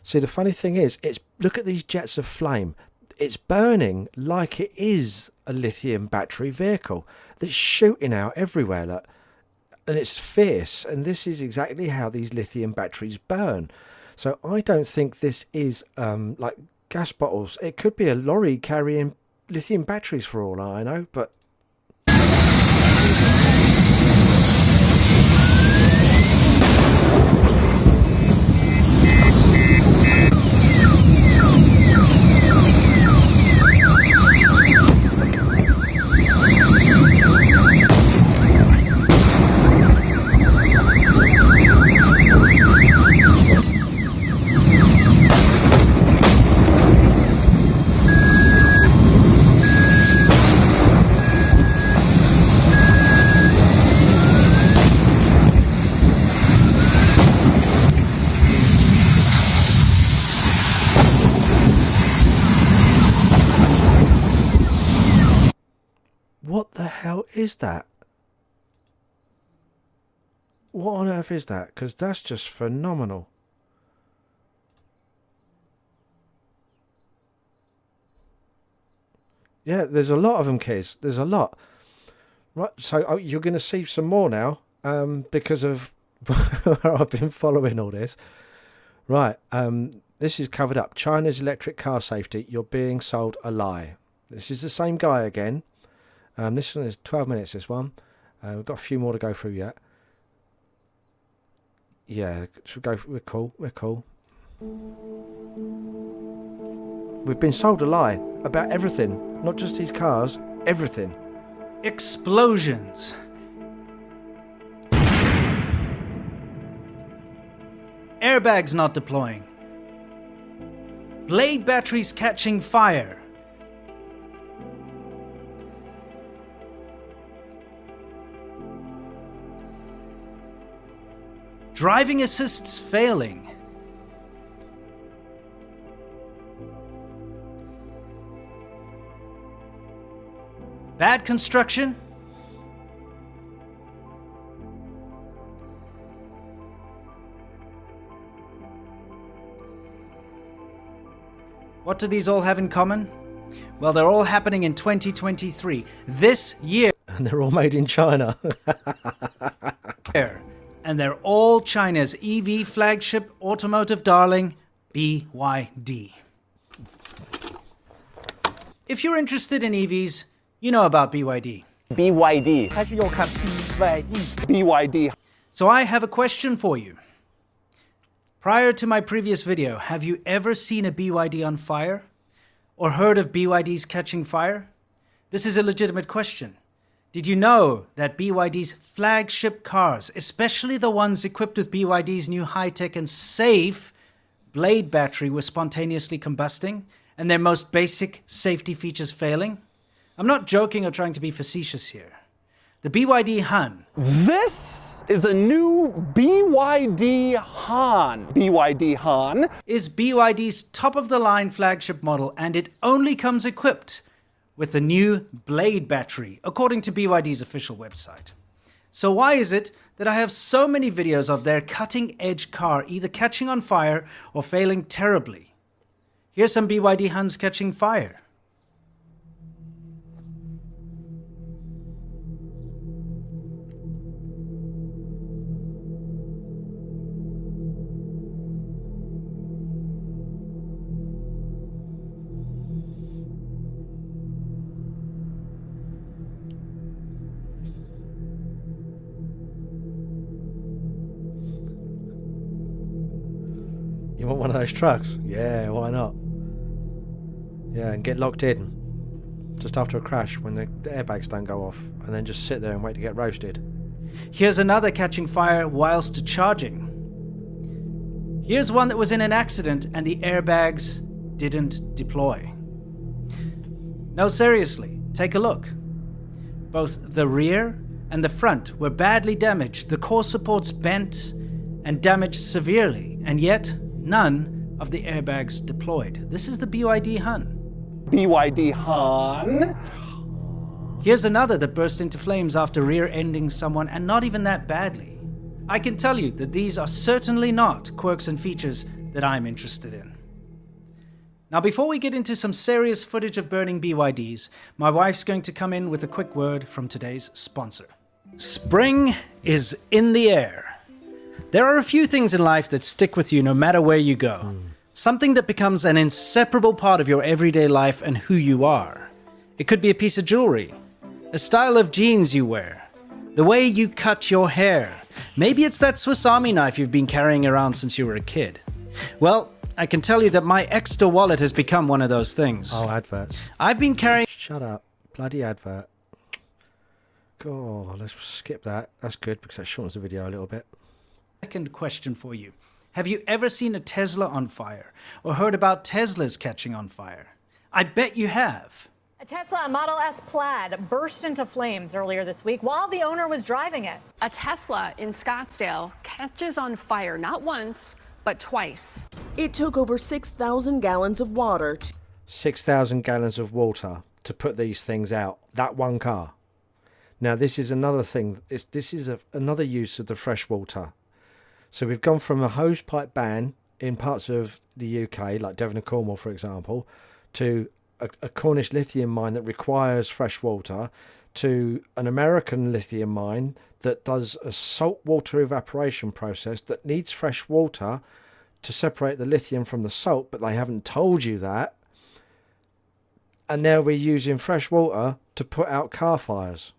See, the funny thing is, look at these jets of flame. It's burning like it is a lithium battery vehicle that's shooting out everywhere. Look. And it's fierce, and this is exactly how these lithium batteries burn. So I don't think this is like gas bottles. It could be a lorry carrying lithium batteries for all I know, but what the hell is that? What on earth is that? Because that's just phenomenal. Yeah, there's a lot of them, Kiz. There's a lot. Right, so you're going to see some more now because of I've been following all this. Right, this is covered up. China's electric car safety. You're being sold a lie. This is the same guy again. This one is 12 minutes, this one. We've got a few more to go through yet. Yeah, should we go? We're cool. We're cool. We've been sold a lie about everything. Not just these cars. Everything. Explosions. Airbags not deploying. Blade batteries catching fire. Driving assists failing. Bad construction. What do these all have in common? Well, they're all happening in 2023. This year. And they're all made in China. And they're all China's EV flagship automotive darling, BYD. If you're interested in EVs, you know about BYD. BYD. BYD. So I have a question for you. Prior to my previous video, have you ever seen a BYD on fire? Or heard of BYDs catching fire? This is a legitimate question. Did you know that BYD's flagship cars, especially the ones equipped with BYD's new high-tech and safe Blade battery, were spontaneously combusting and their most basic safety features failing? I'm not joking or trying to be facetious here. The BYD Han. This is a new BYD Han. BYD Han is BYD's top-of-the-line flagship model, and it only comes equipped with the new Blade battery, according to BYD's official website. So why is it that I have so many videos of their cutting-edge car either catching on fire or failing terribly? Here's some BYD Huns catching fire. You want one of those trucks? Yeah, why not? Yeah, and get locked in just after a crash when the airbags don't go off, and then just sit there and wait to get roasted. Here's another catching fire whilst charging. Here's one that was in an accident and the airbags didn't deploy. No, seriously, take a look. Both the rear and the front were badly damaged, the core supports bent and damaged severely, and yet none of the airbags deployed. This is the BYD Han. BYD Han. Here's another that burst into flames after rear-ending someone, and not even that badly. I can tell you that these are certainly not quirks and features that I'm interested in. Now, before we get into some serious footage of burning BYDs, my wife's going to come in with a quick word from today's sponsor. Spring is in the air. There are a few things in life that stick with you no matter where you go. Something that becomes an inseparable part of your everyday life and who you are. It could be a piece of jewelry, a style of jeans you wear, the way you cut your hair. Maybe it's that Swiss Army knife you've been carrying around since you were a kid. Well, I can tell you that my Extra wallet has become one of those things. Oh, adverts. I've been carrying... Shut up. Bloody advert. God, let's skip that. That's good because that shortens the video a little bit. Second question for you. Have you ever seen a Tesla on fire or heard about Teslas catching on fire? I bet you have. A Tesla Model S Plaid burst into flames earlier this week while the owner was driving it. A Tesla in Scottsdale catches on fire not once, but twice. It took over 6,000 gallons of water. 6,000 gallons of water to put these things out. That one car. Now, this is another thing. This is another use of the fresh water. So we've gone from a hosepipe ban in parts of the UK, like Devon and Cornwall, for example, to a Cornish lithium mine that requires fresh water, to an American lithium mine that does a saltwater evaporation process that needs fresh water to separate the lithium from the salt, but they haven't told you that. And now we're using fresh water to put out car fires.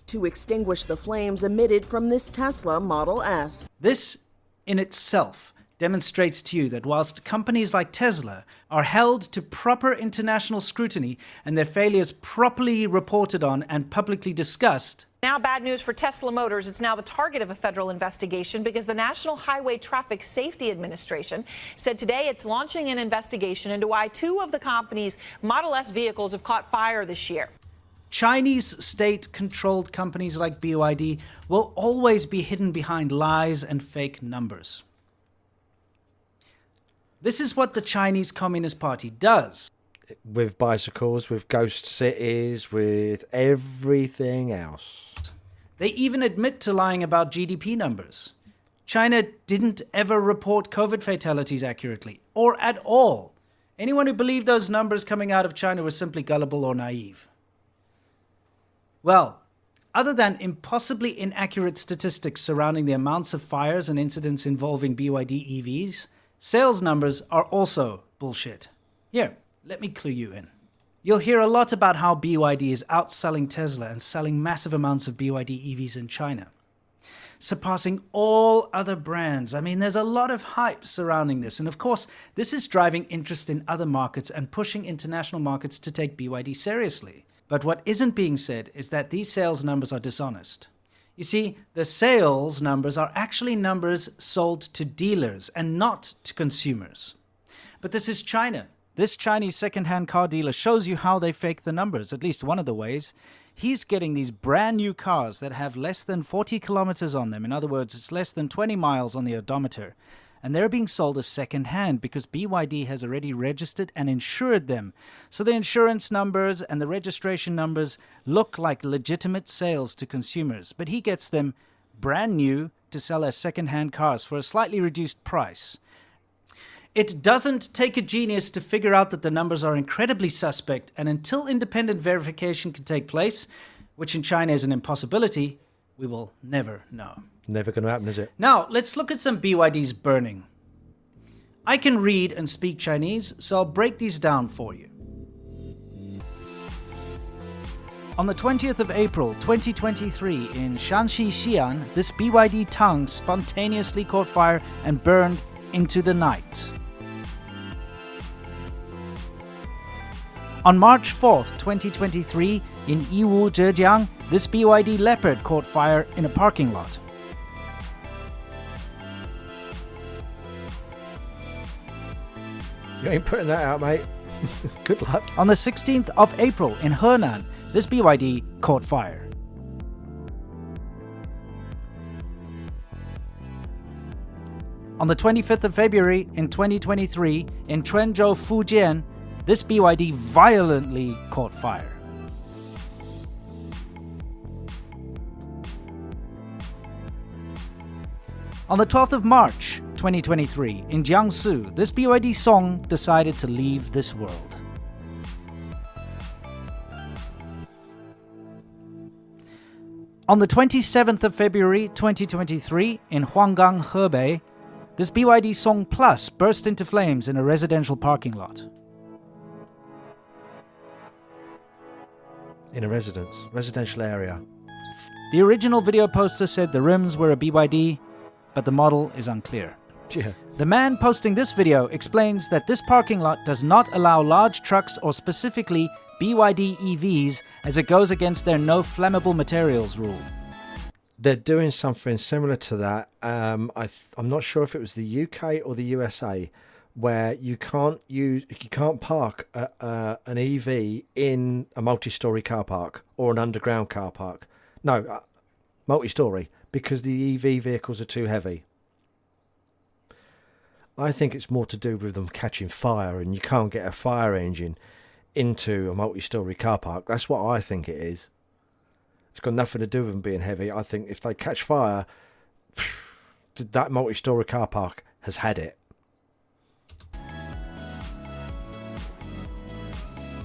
To extinguish the flames emitted from this Tesla Model S. This in itself demonstrates to you that whilst companies like Tesla are held to proper international scrutiny and their failures properly reported on and publicly discussed. Now bad news for Tesla Motors. It's now the target of a federal investigation because the National Highway Traffic Safety Administration said today it's launching an investigation into why 2 of the company's Model S vehicles have caught fire this year. Chinese state-controlled companies like BYD will always be hidden behind lies and fake numbers. This is what the Chinese Communist Party does. With bicycles, with ghost cities, with everything else. They even admit to lying about GDP numbers. China didn't ever report COVID fatalities accurately, or at all. Anyone who believed those numbers coming out of China was simply gullible or naive. Well, other than impossibly inaccurate statistics surrounding the amounts of fires and incidents involving BYD EVs, sales numbers are also bullshit. Here, let me clue you in. You'll hear a lot about how BYD is outselling Tesla and selling massive amounts of BYD EVs in China. surpassing all other brands. I mean, there's a lot of hype surrounding this. And of course, this is driving interest in other markets and pushing international markets to take BYD seriously. But what isn't being said is that these sales numbers are dishonest. You see, the sales numbers are actually numbers sold to dealers and not to consumers. But this is China. This Chinese second-hand car dealer shows you how they fake the numbers, at least one of the ways. He's getting these brand new cars that have less than 40 kilometers on them. In other words, it's less than 20 miles on the odometer. And they're being sold as second-hand because BYD has already registered and insured them. So the insurance numbers and the registration numbers look like legitimate sales to consumers. But he gets them brand new to sell as second-hand cars for a slightly reduced price. It doesn't take a genius to figure out that the numbers are incredibly suspect, and until independent verification can take place, which in China is an impossibility, we will never know. Never going to happen, is it? Now, let's look at some BYDs burning. I can read and speak Chinese, so I'll break these down for you. On the 20th of April 2023 in Shanxi, Xi'an, this BYD Tang spontaneously caught fire and burned into the night. On March 4th, 2023, in Yiwu, Zhejiang, this BYD Leopard caught fire in a parking lot. You ain't putting that out, mate. Good luck. On the 16th of April, in Henan, this BYD caught fire. On the 25th of February, in 2023, in Quanzhou, Fujian, this BYD violently caught fire. On the 12th of March, 2023, in Jiangsu, this BYD Song decided to leave this world. On the 27th of February, 2023, in Huanggang, Hebei, this BYD Song Plus burst into flames in a residential parking lot. In a residential area. The original video poster said the rims were a BYD, but the model is unclear. Yeah. The man posting this video explains that this parking lot does not allow large trucks or specifically BYD EVs as it goes against their no flammable materials rule. They're doing something similar to that. I'm not sure if it was the UK or the USA, where you can't park an EV in a multi-storey car park or an underground car park. No, multi-storey, because the EV vehicles are too heavy. I think it's more to do with them catching fire, and you can't get a fire engine into a multi-storey car park. That's what I think it is. It's got nothing to do with them being heavy. I think if they catch fire, that multi-storey car park has had it.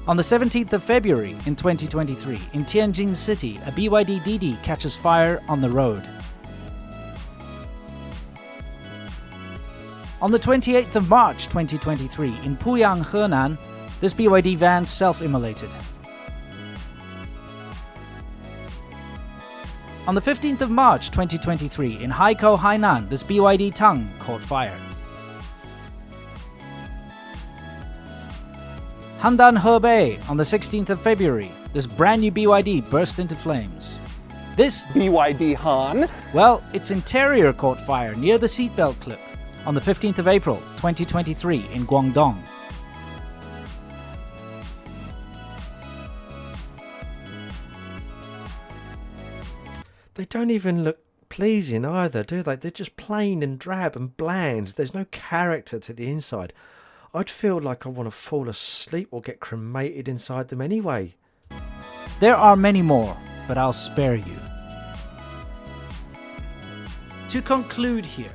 On the 17th of February in 2023, in Tianjin City, a BYD Didi catches fire on the road. On the 28th of March 2023, in Puyang, Henan, this BYD van self-immolated. On the 15th of March 2023, in Haikou, Hainan, this BYD Tang caught fire. Handan, Hebei, on the 16th of February, this brand new BYD burst into flames. This BYD Han, well, its interior caught fire near the seatbelt clip on the 15th of April 2023 in Guangdong. They don't even look pleasing either, do they? They're just plain and drab and bland. There's no character to the inside. I'd feel like I want to fall asleep or get cremated inside them anyway. There are many more, but I'll spare you. To conclude here,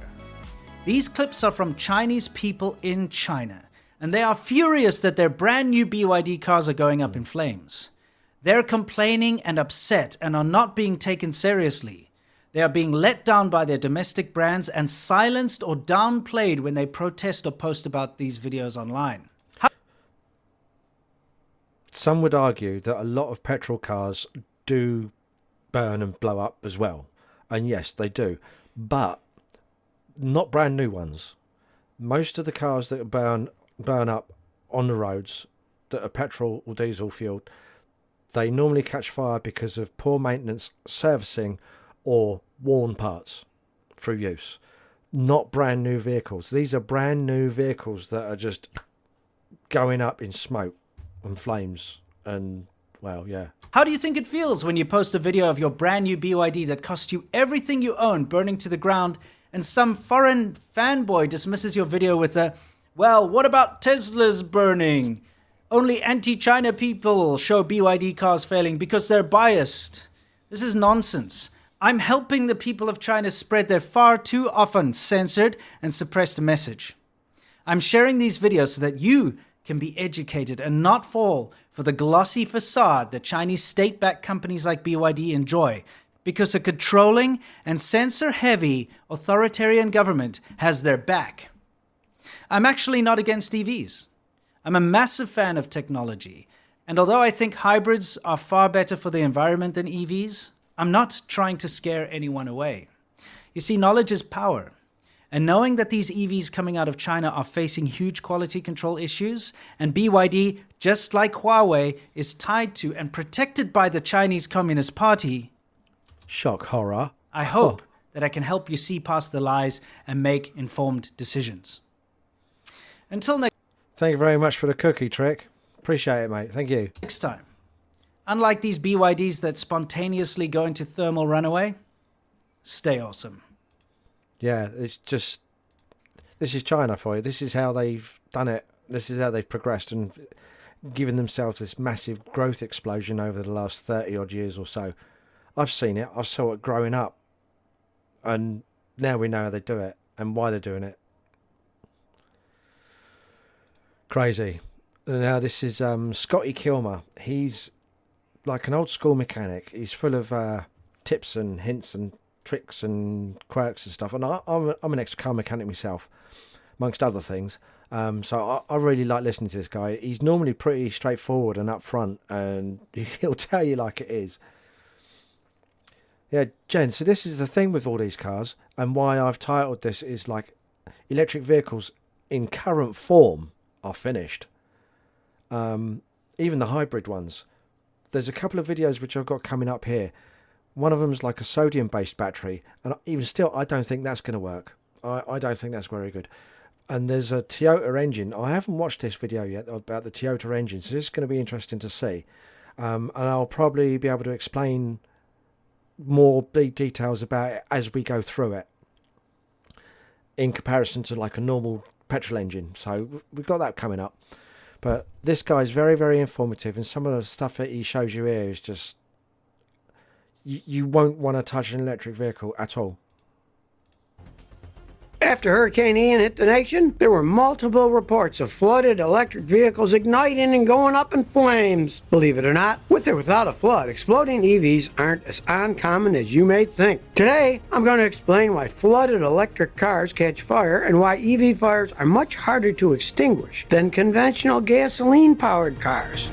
these clips are from Chinese people in China, and they are furious that their brand new BYD cars are going up in flames. They're complaining and upset and are not being taken seriously. They are being let down by their domestic brands and silenced or downplayed when they protest or post about these videos online. Some would argue that a lot of petrol cars do burn and blow up as well. And yes, they do. But not brand new ones. Most of the cars that burn up on the roads that are petrol or diesel fueled, they normally catch fire because of poor maintenance, servicing, or worn parts through use. Not brand new vehicles. These are brand new vehicles that are just going up in smoke and flames and, well, yeah. How do you think it feels when you post a video of your brand new BYD that cost you everything you own burning to the ground, and some foreign fanboy dismisses your video with a, well, what about Teslas burning? Only anti-China people show BYD cars failing because they're biased. This is nonsense. I'm helping the people of China spread their far too often censored and suppressed message. I'm sharing these videos so that you can be educated and not fall for the glossy facade that Chinese state-backed companies like BYD enjoy, because a controlling and censor-heavy authoritarian government has their back. I'm actually not against EVs. I'm a massive fan of technology, and although I think hybrids are far better for the environment than EVs, I'm not trying to scare anyone away. You see, knowledge is power. And knowing that these EVs coming out of China are facing huge quality control issues, and BYD, just like Huawei, is tied to and protected by the Chinese Communist Party, shock horror, I hope that I can help you see past the lies and make informed decisions. Until next Thank you very much for the cookie trick. Appreciate it, mate. Thank you. Next time. Unlike these BYDs that spontaneously go into thermal runaway, stay awesome. Yeah, it's just, this is China for you. This is how they've done it. This is how they've progressed and given themselves this massive growth explosion over the last 30 odd years or so. I've seen it. I saw it growing up. And now we know how they do it and why they're doing it. Crazy. Now this is Scotty Kilmer. He's like an old school mechanic. He's full of tips and hints and tricks and quirks and stuff. And I'm an ex-car mechanic myself, amongst other things. So I really like listening to this guy. He's normally pretty straightforward and upfront, and he'll tell you like it is. Yeah, Jen, so this is the thing with all these cars, and why I've titled this is like electric vehicles in current form are finished. Even the hybrid ones. There's a couple of videos which I've got coming up here. One of them is like a sodium-based battery, and even still, I don't think that's going to work. I don't think that's very good. And there's a Toyota engine. I haven't watched this video yet about the Toyota engine, so this is going to be interesting to see. And I'll probably be able to explain more details about it as we go through it, in comparison to like a normal petrol engine. So we've got that coming up. But this guy's very, very informative, and some of the stuff that he shows you here is just, you won't want to touch an electric vehicle at all. After Hurricane Ian hit the nation, there were multiple reports of flooded electric vehicles igniting and going up in flames. Believe it or not, with or without a flood, exploding EVs aren't as uncommon as you may think. Today, I'm going to explain why flooded electric cars catch fire and why EV fires are much harder to extinguish than conventional gasoline-powered cars.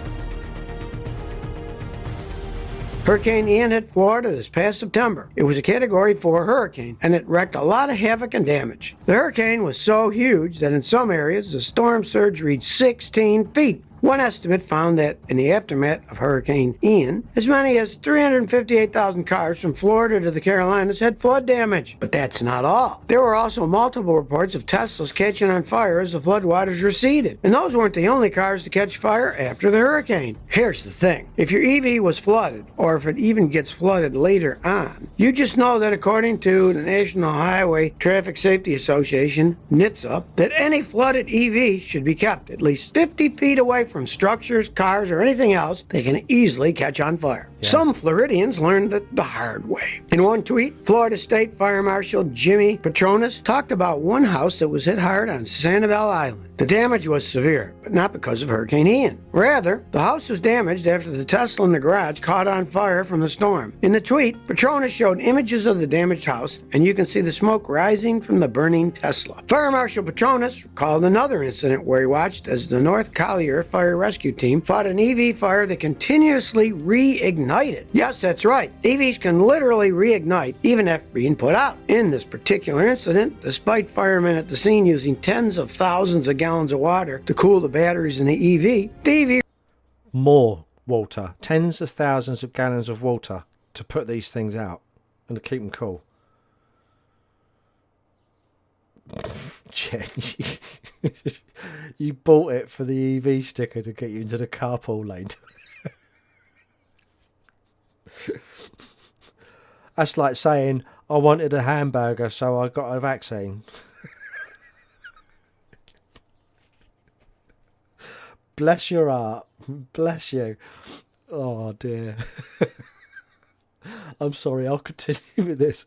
Hurricane Ian hit Florida this past September. It was a Category 4 hurricane, and it wreaked a lot of havoc and damage. The hurricane was so huge that in some areas the storm surge reached 16 feet. One estimate found that in the aftermath of Hurricane Ian, as many as 358,000 cars from Florida to the Carolinas had flood damage. But that's not all. There were also multiple reports of Teslas catching on fire as the floodwaters receded. And those weren't the only cars to catch fire after the hurricane. Here's the thing. If your EV was flooded, or if it even gets flooded later on, you just know that according to the National Highway Traffic Safety Association, NHTSA, that any flooded EV should be kept at least 50 feet away from structures, cars, or anything else that can easily catch on fire. Yeah. Some Floridians learned that the hard way. In one tweet, Florida State Fire Marshal Jimmy Petronas talked about one house that was hit hard on Sanibel Island. The damage was severe, but not because of Hurricane Ian. Rather, the house was damaged after the Tesla in the garage caught on fire from the storm. In the tweet, Petronas showed images of the damaged house, and you can see the smoke rising from the burning Tesla. Fire Marshal Petronas recalled another incident where he watched as the North Collier Fire Rescue Team fought an EV fire that continuously reignited reignited. Yes, that's right. EVs can literally reignite even after being put out. In this particular incident, despite firemen at the scene using tens of thousands of gallons of water to cool the batteries in the EV More water. Tens of thousands of gallons of water to put these things out and to keep them cool. Jen, you bought it for the EV sticker to get you into the carpool lane. That's like saying I wanted a hamburger, so I got a vaccine. Bless your heart. Bless you. Oh dear. I'm sorry, I'll continue with this.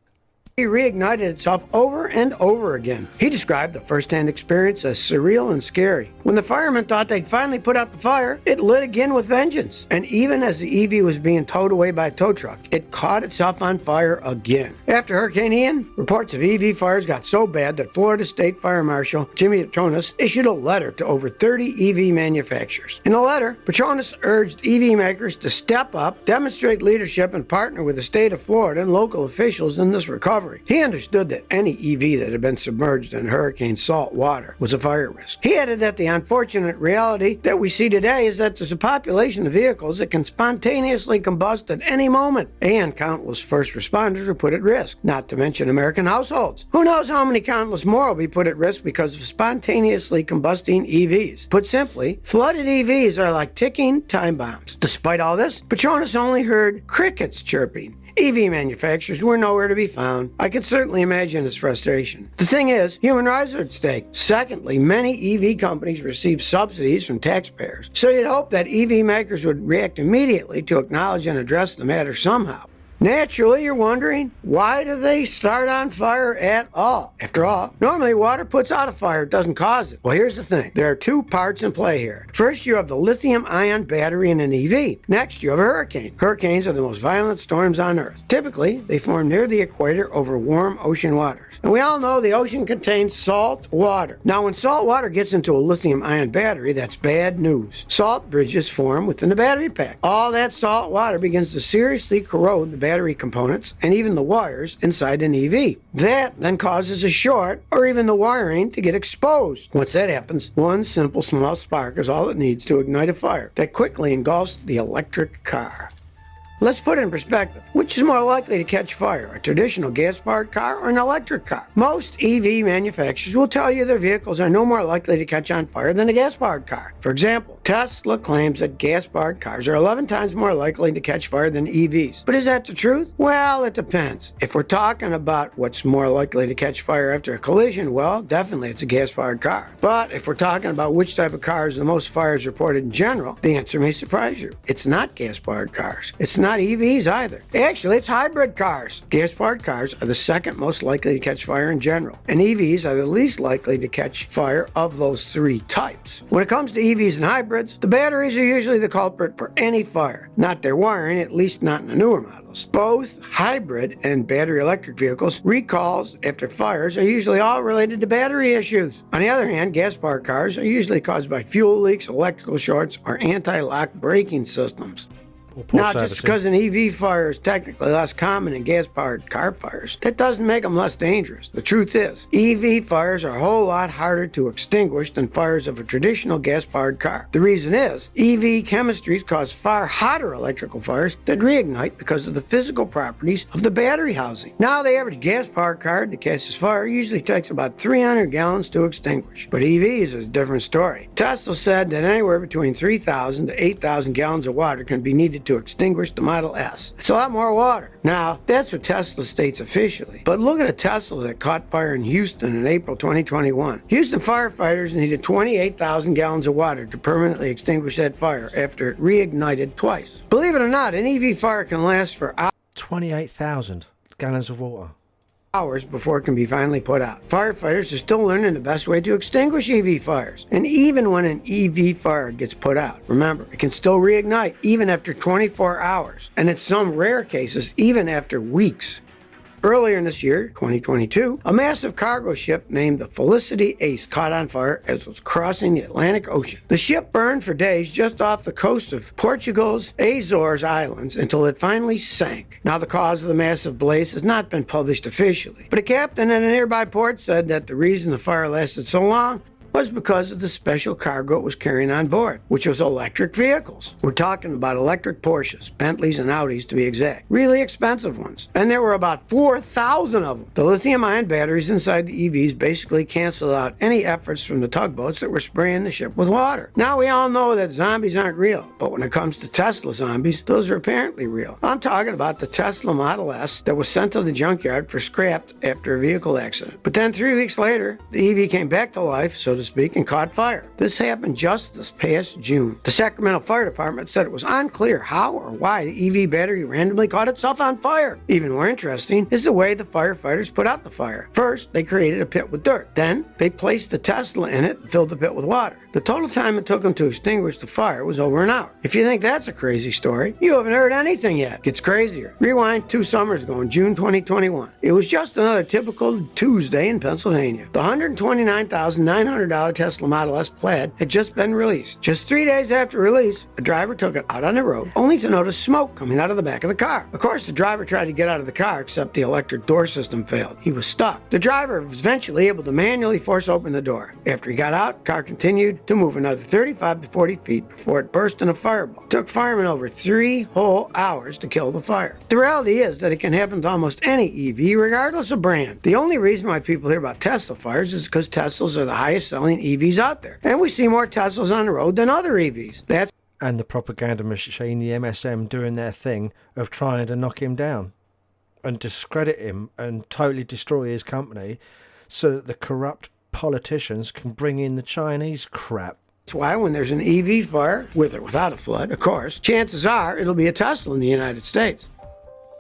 He reignited itself over and over again. He described the first-hand experience as surreal and scary. When the firemen thought they'd finally put out the fire, it lit again with vengeance. And even as the EV was being towed away by a tow truck, it caught itself on fire again. After Hurricane Ian, reports of EV fires got so bad that Florida State Fire Marshal Jimmy Petronas issued a letter to over 30 EV manufacturers. In the letter, Petronas urged EV makers to step up, demonstrate leadership, and partner with the state of Florida and local officials in this recovery. He understood that any EV that had been submerged in hurricane salt water was a fire risk. He added that the unfortunate reality that we see today is that there's a population of vehicles that can spontaneously combust at any moment, and countless first responders are put at risk, not to mention American households. Who knows how many countless more will be put at risk because of spontaneously combusting EVs. Put simply, flooded EVs are like ticking time bombs. Despite all this, Petronas only heard crickets chirping. EV manufacturers were nowhere to be found. I can certainly imagine his frustration. The thing is, human lives are at stake. Secondly, many EV companies receive subsidies from taxpayers. So you'd hope that EV makers would react immediately to acknowledge and address the matter somehow. Naturally, you're wondering, why do they start on fire at all? After all, normally water puts out a fire, it doesn't cause it. Well, here's the thing. There are two parts in play here. First, you have the lithium-ion battery in an EV. Next, you have a hurricane. Hurricanes are the most violent storms on Earth. Typically, they form near the equator over warm ocean waters. And we all know the ocean contains salt water. Now, when salt water gets into a lithium-ion battery, that's bad news. Salt bridges form within the battery pack. All that salt water begins to seriously corrode the battery components and even the wires inside an EV. That then causes a short or even the wiring to get exposed. Once that happens, one simple small spark is all it needs to ignite a fire that quickly engulfs the electric car. Let's put it in perspective. Which is more likely to catch fire, a traditional gas-powered car or an electric car? Most EV manufacturers will tell you their vehicles are no more likely to catch on fire than a gas-powered car. For example, Tesla claims that gas-powered cars are 11 times more likely to catch fire than EVs. But is that the truth? Well, it depends. If we're talking about what's more likely to catch fire after a collision, well, definitely it's a gas-powered car. But if we're talking about which type of car is the most fires reported in general, the answer may surprise you. It's not gas-powered cars. It's not EVs either. Actually, it's hybrid cars. Gas-powered cars are the second most likely to catch fire in general, and EVs are the least likely to catch fire of those three types. When it comes to EVs and hybrids, the batteries are usually the culprit for any fire, not their wiring, at least not in the newer models. Both hybrid and battery electric vehicles, recalls after fires are usually all related to battery issues. On the other hand, gas-powered cars are usually caused by fuel leaks, electrical shorts, or anti-lock braking systems. Now, just because an EV fire is technically less common than gas-powered car fires, that doesn't make them less dangerous. The truth is, EV fires are a whole lot harder to extinguish than fires of a traditional gas-powered car. The reason is, EV chemistries cause far hotter electrical fires that reignite because of the physical properties of the battery housing. Now, the average gas-powered car that catches fire usually takes about 300 gallons to extinguish. But EVs is a different story. Tesla said that anywhere between 3,000 to 8,000 gallons of water can be needed to extinguish the Model S. It's a lot more water. Now, that's what Tesla states officially. But look at a Tesla that caught fire in Houston in April 2021. Houston firefighters needed 28,000 gallons of water to permanently extinguish that fire after it reignited twice. Believe it or not, an EV fire can last for hours. 28,000 gallons of water. Hours before it can be finally put out. Firefighters are still learning the best way to extinguish EV fires. And even when an EV fire gets put out, remember, it can still reignite even after 24 hours. And in some rare cases, even after weeks. Earlier in this year, 2022, a massive cargo ship named the Felicity Ace caught on fire as it was crossing the Atlantic Ocean. The ship burned for days just off the coast of Portugal's Azores Islands until it finally sank. Now, the cause of the massive blaze has not been published officially, but a captain in a nearby port said that the reason the fire lasted so long was because of the special cargo it was carrying on board, which was electric vehicles. We're talking about electric Porsches, Bentleys and Audis to be exact. Really expensive ones. And there were about 4,000 of them. The lithium-ion batteries inside the EVs basically canceled out any efforts from the tugboats that were spraying the ship with water. Now we all know that zombies aren't real, but when it comes to Tesla zombies, those are apparently real. I'm talking about the Tesla Model S that was sent to the junkyard for scrapped after a vehicle accident. But then 3 weeks later, the EV came back to life, so to speak, and caught fire. This happened just this past June. The Sacramento Fire Department said it was unclear how or why the EV battery randomly caught itself on fire. Even more interesting is the way the firefighters put out the fire. First, they created a pit with dirt. Then, they placed the Tesla in it and filled the pit with water. The total time it took them to extinguish the fire was over an hour. If you think that's a crazy story, you haven't heard anything yet. It gets crazier. Rewind 2 summers ago in June 2021. It was just another typical Tuesday in Pennsylvania. The $129,900 Tesla Model S Plaid had just been released. Just 3 days after release, a driver took it out on the road, only to notice smoke coming out of the back of the car. Of course, the driver tried to get out of the car, except the electric door system failed. He was stuck. The driver was eventually able to manually force open the door. After he got out, the car continued to move another 35 to 40 feet before it burst in a fireball. It took firemen over 3 whole hours to kill the fire. The reality is that it can happen to almost any EV, regardless of brand. The only reason why people hear about Tesla fires is because Teslas are the highest selling EVs out there. And we see more Teslas on the road than other EVs. And the propaganda machine, the MSM, doing their thing of trying to knock him down and discredit him and totally destroy his company so that the corrupt politicians can bring in the Chinese crap. That's why when there's an EV fire, with or without a flood, of course, chances are it'll be a Tesla in the United States.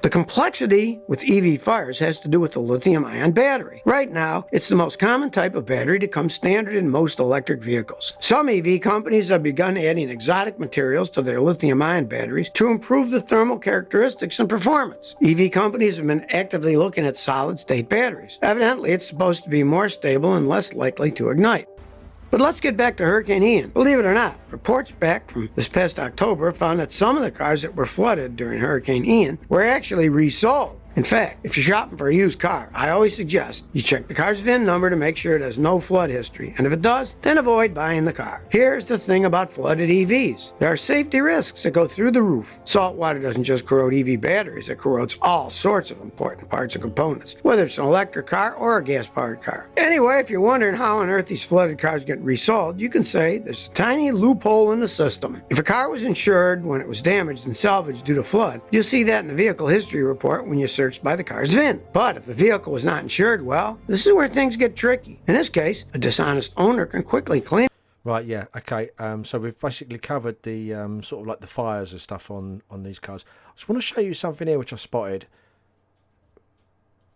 The complexity with EV fires has to do with the lithium-ion battery. Right now, it's the most common type of battery to come standard in most electric vehicles. Some EV companies have begun adding exotic materials to their lithium-ion batteries to improve the thermal characteristics and performance. EV companies have been actively looking at solid-state batteries. Evidently, it's supposed to be more stable and less likely to ignite. But let's get back to Hurricane Ian. Believe it or not, reports back from this past October found that some of the cars that were flooded during Hurricane Ian were actually resold. In fact, if you're shopping for a used car, I always suggest you check the car's VIN number to make sure it has no flood history, and if it does, then avoid buying the car. Here's the thing about flooded EVs. There are safety risks that go through the roof. Salt water doesn't just corrode EV batteries, it corrodes all sorts of important parts and components, whether it's an electric car or a gas-powered car. Anyway, if you're wondering how on earth these flooded cars get resold, you can say there's a tiny loophole in the system. If a car was insured when it was damaged and salvaged due to flood, you'll see that in the vehicle history report when you search by the car's VIN. But if the vehicle was not insured, well, this is where things get tricky. In this case, a dishonest owner can quickly clean. Right, yeah, okay. So we've basically covered the sort of like the fires and stuff on these cars. I just want to show you something here which I spotted.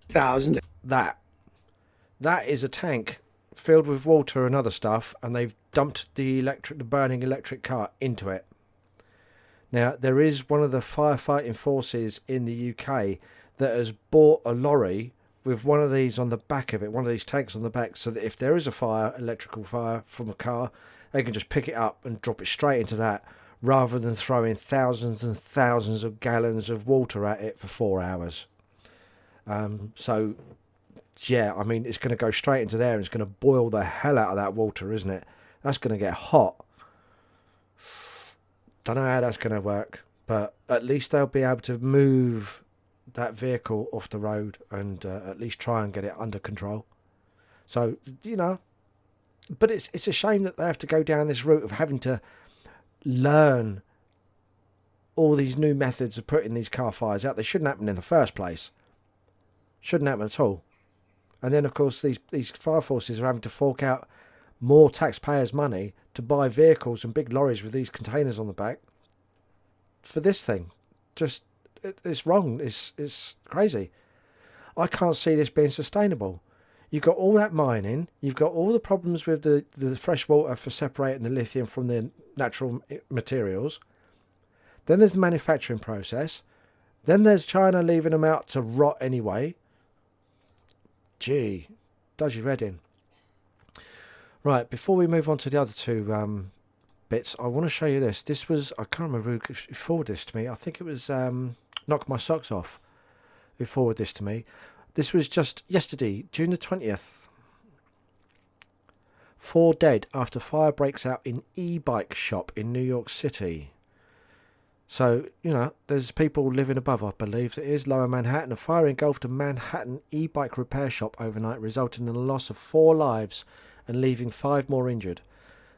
That is a tank filled with water and other stuff, and they've dumped the burning electric car into it. Now, there is one of the firefighting forces in the UK that has bought a lorry with one of these on the back of it, one of these tanks on the back, so that if there is a fire, electrical fire from a car, they can just pick it up and drop it straight into that, rather than throwing thousands and thousands of gallons of water at it for 4 hours. So, yeah, I mean, it's going to go straight into there and it's going to boil the hell out of that water, isn't it? That's going to get hot. Don't know how that's going to work, but at least they'll be able to move that vehicle off the road and at least try and get it under control. So, you know, but it's a shame that they have to go down this route of having to learn all these new methods of putting these car fires out. They shouldn't happen in the first place. Shouldn't happen at all. And then, of course, these fire forces are having to fork out more taxpayers' money to buy vehicles and big lorries with these containers on the back for this thing. Just, it's wrong. It's crazy. I can't see this being sustainable. You've got all that mining. You've got all the problems with the fresh water for separating the lithium from the natural materials. Then there's the manufacturing process. Then there's China leaving them out to rot anyway. Gee, does your head in. Right, before we move on to the other two bits, I want to show you this. This was, I can't remember who forwarded this to me. I think it was Knock My Socks Off who forwarded this to me. This was just yesterday, June the 20th. 4 dead after fire breaks out in e-bike shop in New York City. So, you know, there's people living above, I believe. It is Lower Manhattan. A fire engulfed a Manhattan e-bike repair shop overnight, resulting in the loss of 4 lives and leaving 5 more injured.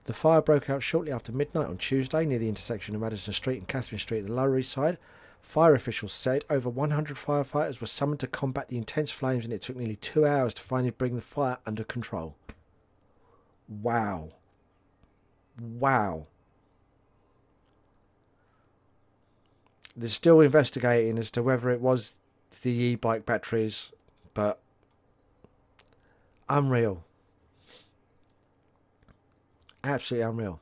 The fire broke out shortly after midnight on Tuesday near the intersection of Madison Street and Catherine Street at the Lower East Side. Fire officials said over 100 firefighters were summoned to combat the intense flames, and it took nearly 2 hours to finally bring the fire under control. Wow. Wow. They're still investigating as to whether it was the e-bike batteries, but unreal. Absolutely unreal.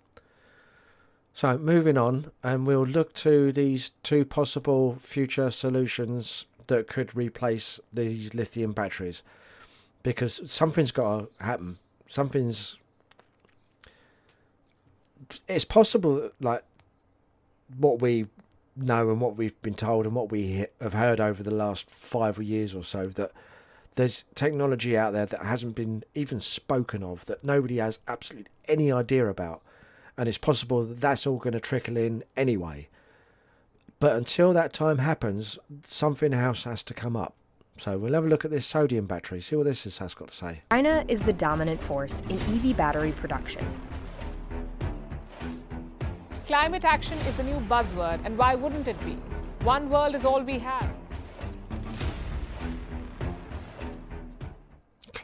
So moving on, and we'll look to these 2 possible future solutions that could replace these lithium batteries, because something's got to happen. It's possible that, like, what we know and what we've been told and what we have heard over the last 5 years or so, that there's technology out there that hasn't been even spoken of, that nobody has absolutely any idea about, and it's possible that that's all going to trickle in anyway. But until that time happens, something else has to come up. So we'll have a look at this sodium battery, see what this has got to say. China is the dominant force in EV battery production. Climate action is the new buzzword, and why wouldn't it be? One world is all we have.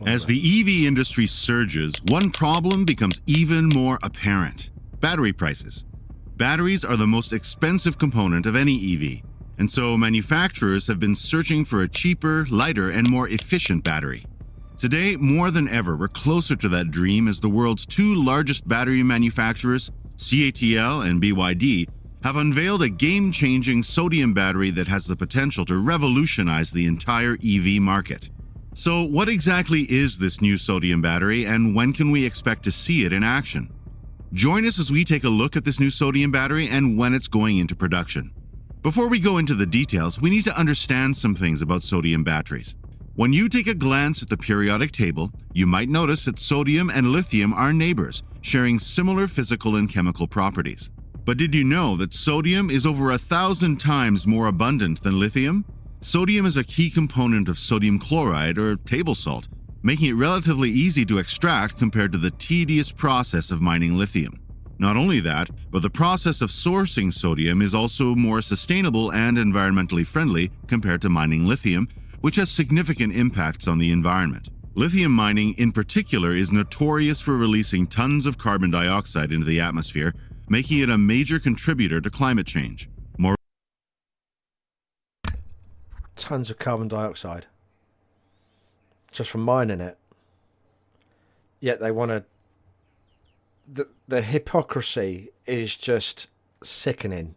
As the EV industry surges, one problem becomes even more apparent: battery prices. Batteries are the most expensive component of any EV, and so manufacturers have been searching for a cheaper, lighter, and more efficient battery. Today, more than ever, we're closer to that dream as the world's 2 largest battery manufacturers, CATL and BYD, have unveiled a game-changing sodium battery that has the potential to revolutionize the entire EV market. So what exactly is this new sodium battery, and when can we expect to see it in action? Join us as we take a look at this new sodium battery and when it's going into production. Before we go into the details, we need to understand some things about sodium batteries. When you take a glance at the periodic table, you might notice that sodium and lithium are neighbors, sharing similar physical and chemical properties. But did you know that sodium is over 1,000 times more abundant than lithium? Sodium is a key component of sodium chloride, or table salt, making it relatively easy to extract compared to the tedious process of mining lithium. Not only that, but the process of sourcing sodium is also more sustainable and environmentally friendly compared to mining lithium, which has significant impacts on the environment. Lithium mining in particular is notorious for releasing tons of carbon dioxide into the atmosphere, making it a major contributor to climate change. Tons of carbon dioxide just from mining it. Yet they want to... The hypocrisy is just sickening.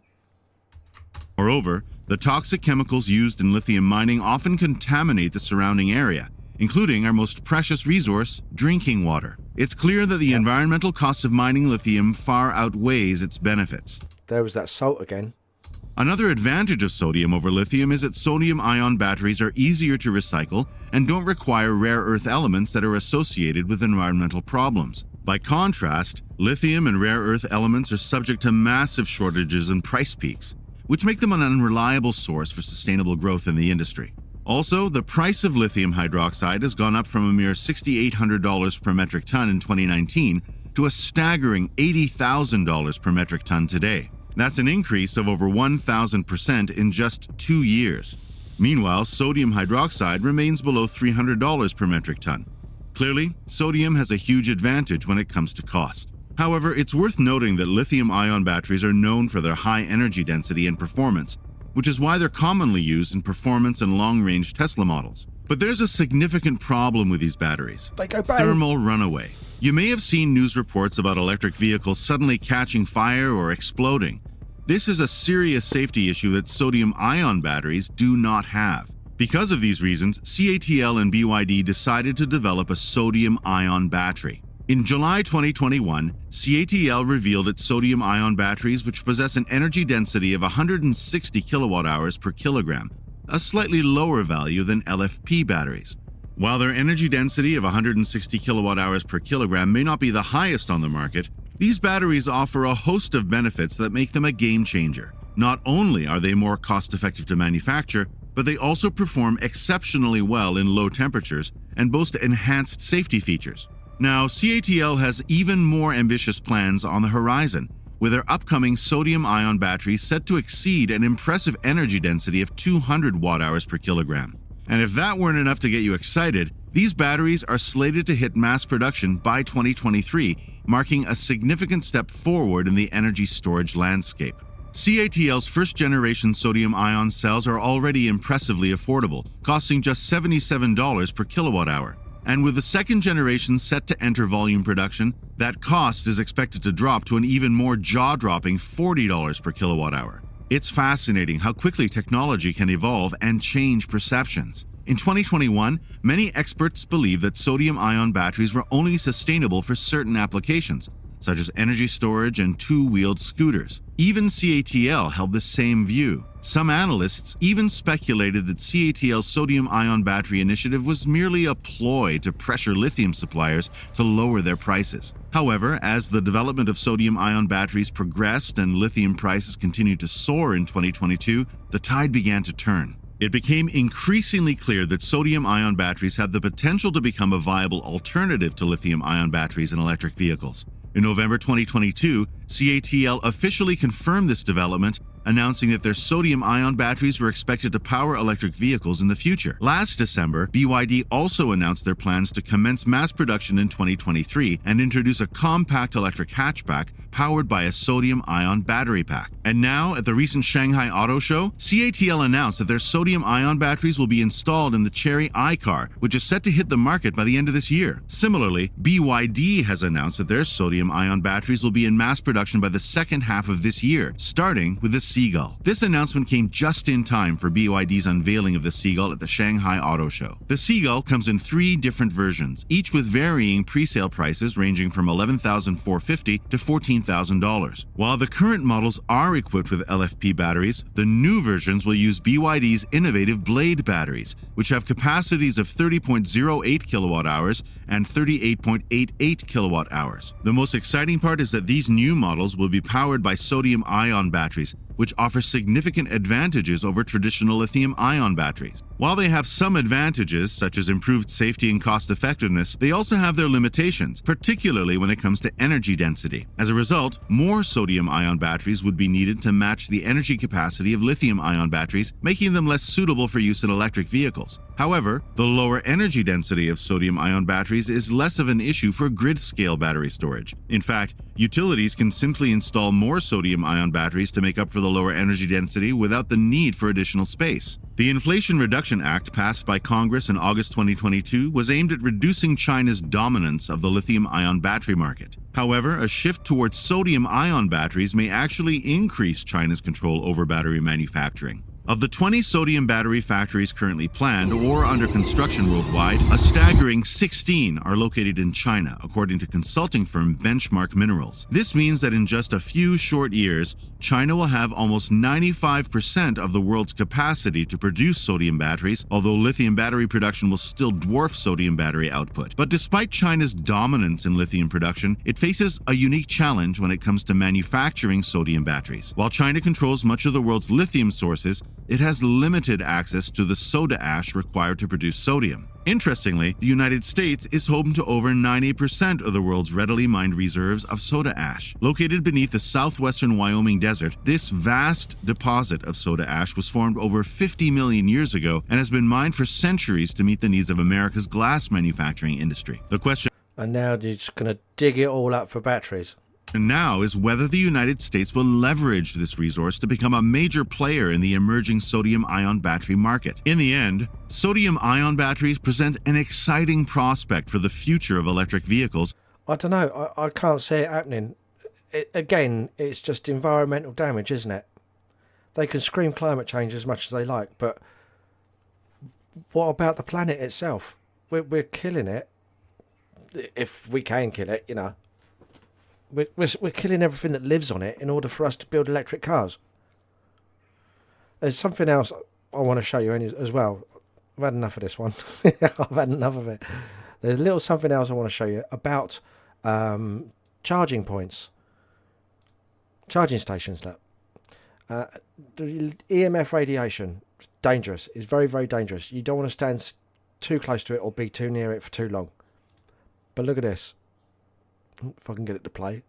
Moreover, the toxic chemicals used in lithium mining often contaminate the surrounding area, including our most precious resource, drinking water. It's clear that the environmental cost of mining lithium far outweighs its benefits. There was that salt again. Another advantage of sodium over lithium is that sodium-ion batteries are easier to recycle and don't require rare earth elements that are associated with environmental problems. By contrast, lithium and rare earth elements are subject to massive shortages and price peaks, which make them an unreliable source for sustainable growth in the industry. Also, the price of lithium hydroxide has gone up from a mere $6,800 per metric ton in 2019 to a staggering $80,000 per metric ton today. That's an increase of over 1,000% in just 2 years. Meanwhile, sodium hydroxide remains below $300 per metric ton. Clearly, sodium has a huge advantage when it comes to cost. However, it's worth noting that lithium-ion batteries are known for their high energy density and performance, which is why they're commonly used in performance and long-range Tesla models. But there's a significant problem with these batteries: thermal runaway. You may have seen news reports about electric vehicles suddenly catching fire or exploding. This is a serious safety issue that sodium-ion batteries do not have. Because of these reasons, CATL and BYD decided to develop a sodium-ion battery. In July 2021, CATL revealed its sodium-ion batteries, which possess an energy density of 160 kilowatt-hours per kilogram, a slightly lower value than LFP batteries. While their energy density of 160 kilowatt-hours per kilogram may not be the highest on the market, these batteries offer a host of benefits that make them a game changer. Not only are they more cost-effective to manufacture, but they also perform exceptionally well in low temperatures and boast enhanced safety features. Now, CATL has even more ambitious plans on the horizon, with their upcoming sodium-ion batteries set to exceed an impressive energy density of 200 watt-hours per kilogram. And if that weren't enough to get you excited, these batteries are slated to hit mass production by 2023, marking a significant step forward in the energy storage landscape. CATL's first-generation sodium-ion cells are already impressively affordable, costing just $77 per kilowatt-hour. And with the second generation set to enter volume production, that cost is expected to drop to an even more jaw-dropping $40 per kilowatt-hour. It's fascinating how quickly technology can evolve and change perceptions. In 2021, many experts believed that sodium-ion batteries were only sustainable for certain applications, such as energy storage and two-wheeled scooters. Even CATL held the same view. Some analysts even speculated that CATL's sodium-ion battery initiative was merely a ploy to pressure lithium suppliers to lower their prices. However, as the development of sodium-ion batteries progressed and lithium prices continued to soar in 2022, the tide began to turn. It became increasingly clear that sodium-ion batteries had the potential to become a viable alternative to lithium-ion batteries in electric vehicles. In November 2022, CATL officially confirmed this development, announcing that their sodium-ion batteries were expected to power electric vehicles in the future. Last December, BYD also announced their plans to commence mass production in 2023 and introduce a compact electric hatchback powered by a sodium-ion battery pack. And now, at the recent Shanghai Auto Show, CATL announced that their sodium-ion batteries will be installed in the Chery iCar, which is set to hit the market by the end of this year. Similarly, BYD has announced that their sodium-ion batteries will be in mass production by the second half of this year, starting with the Seagull. This announcement came just in time for BYD's unveiling of the Seagull at the Shanghai Auto Show. The Seagull comes in 3 different versions, each with varying pre-sale prices ranging from $11,450 to $14,000. While the current models are equipped with LFP batteries, the new versions will use BYD's innovative Blade batteries, which have capacities of 30.08 kilowatt-hours and 38.88 kilowatt-hours. The most exciting part is that these new models will be powered by sodium-ion batteries, which offer significant advantages over traditional lithium-ion batteries. While they have some advantages, such as improved safety and cost-effectiveness, they also have their limitations, particularly when it comes to energy density. As a result, more sodium-ion batteries would be needed to match the energy capacity of lithium-ion batteries, making them less suitable for use in electric vehicles. However, the lower energy density of sodium-ion batteries is less of an issue for grid-scale battery storage. In fact, utilities can simply install more sodium-ion batteries to make up for the lower energy density without the need for additional space. The Inflation Reduction Act passed by Congress in August 2022 was aimed at reducing China's dominance of the lithium-ion battery market. However, a shift towards sodium-ion batteries may actually increase China's control over battery manufacturing. Of the 20 sodium battery factories currently planned or under construction worldwide, a staggering 16 are located in China, according to consulting firm Benchmark Minerals. This means that in just a few short years, China will have almost 95% of the world's capacity to produce sodium batteries, although lithium battery production will still dwarf sodium battery output. But despite China's dominance in lithium production, it faces a unique challenge when it comes to manufacturing sodium batteries. While China controls much of the world's lithium sources, it has limited access to the soda ash required to produce sodium. Interestingly, the United States is home to over 90% of the world's readily mined reserves of soda ash. Located beneath the southwestern Wyoming desert, this vast deposit of soda ash was formed over 50 million years ago and has been mined for centuries to meet the needs of America's glass manufacturing industry. The question And now you're just going to dig it all up for batteries. now is whether the United States will leverage this resource to become a major player in the emerging sodium-ion battery market. In the end, sodium-ion batteries present an exciting prospect for the future of electric vehicles. I don't know. I can't see it happening. Again, it's just environmental damage, isn't it? They can scream climate change as much as they like, but what about the planet itself? We're killing it. If we can kill it, you know. We're killing everything that lives on it in order for us to build electric cars. There's something else I want to show you as well. I've had enough of this one. I've had enough of it. There's a little something else I want to show you about charging points. Charging stations, look. The EMF radiation, dangerous. It's very, very dangerous. You don't want to stand too close to it or be too near it for too long. But look at this. If I can get it to play.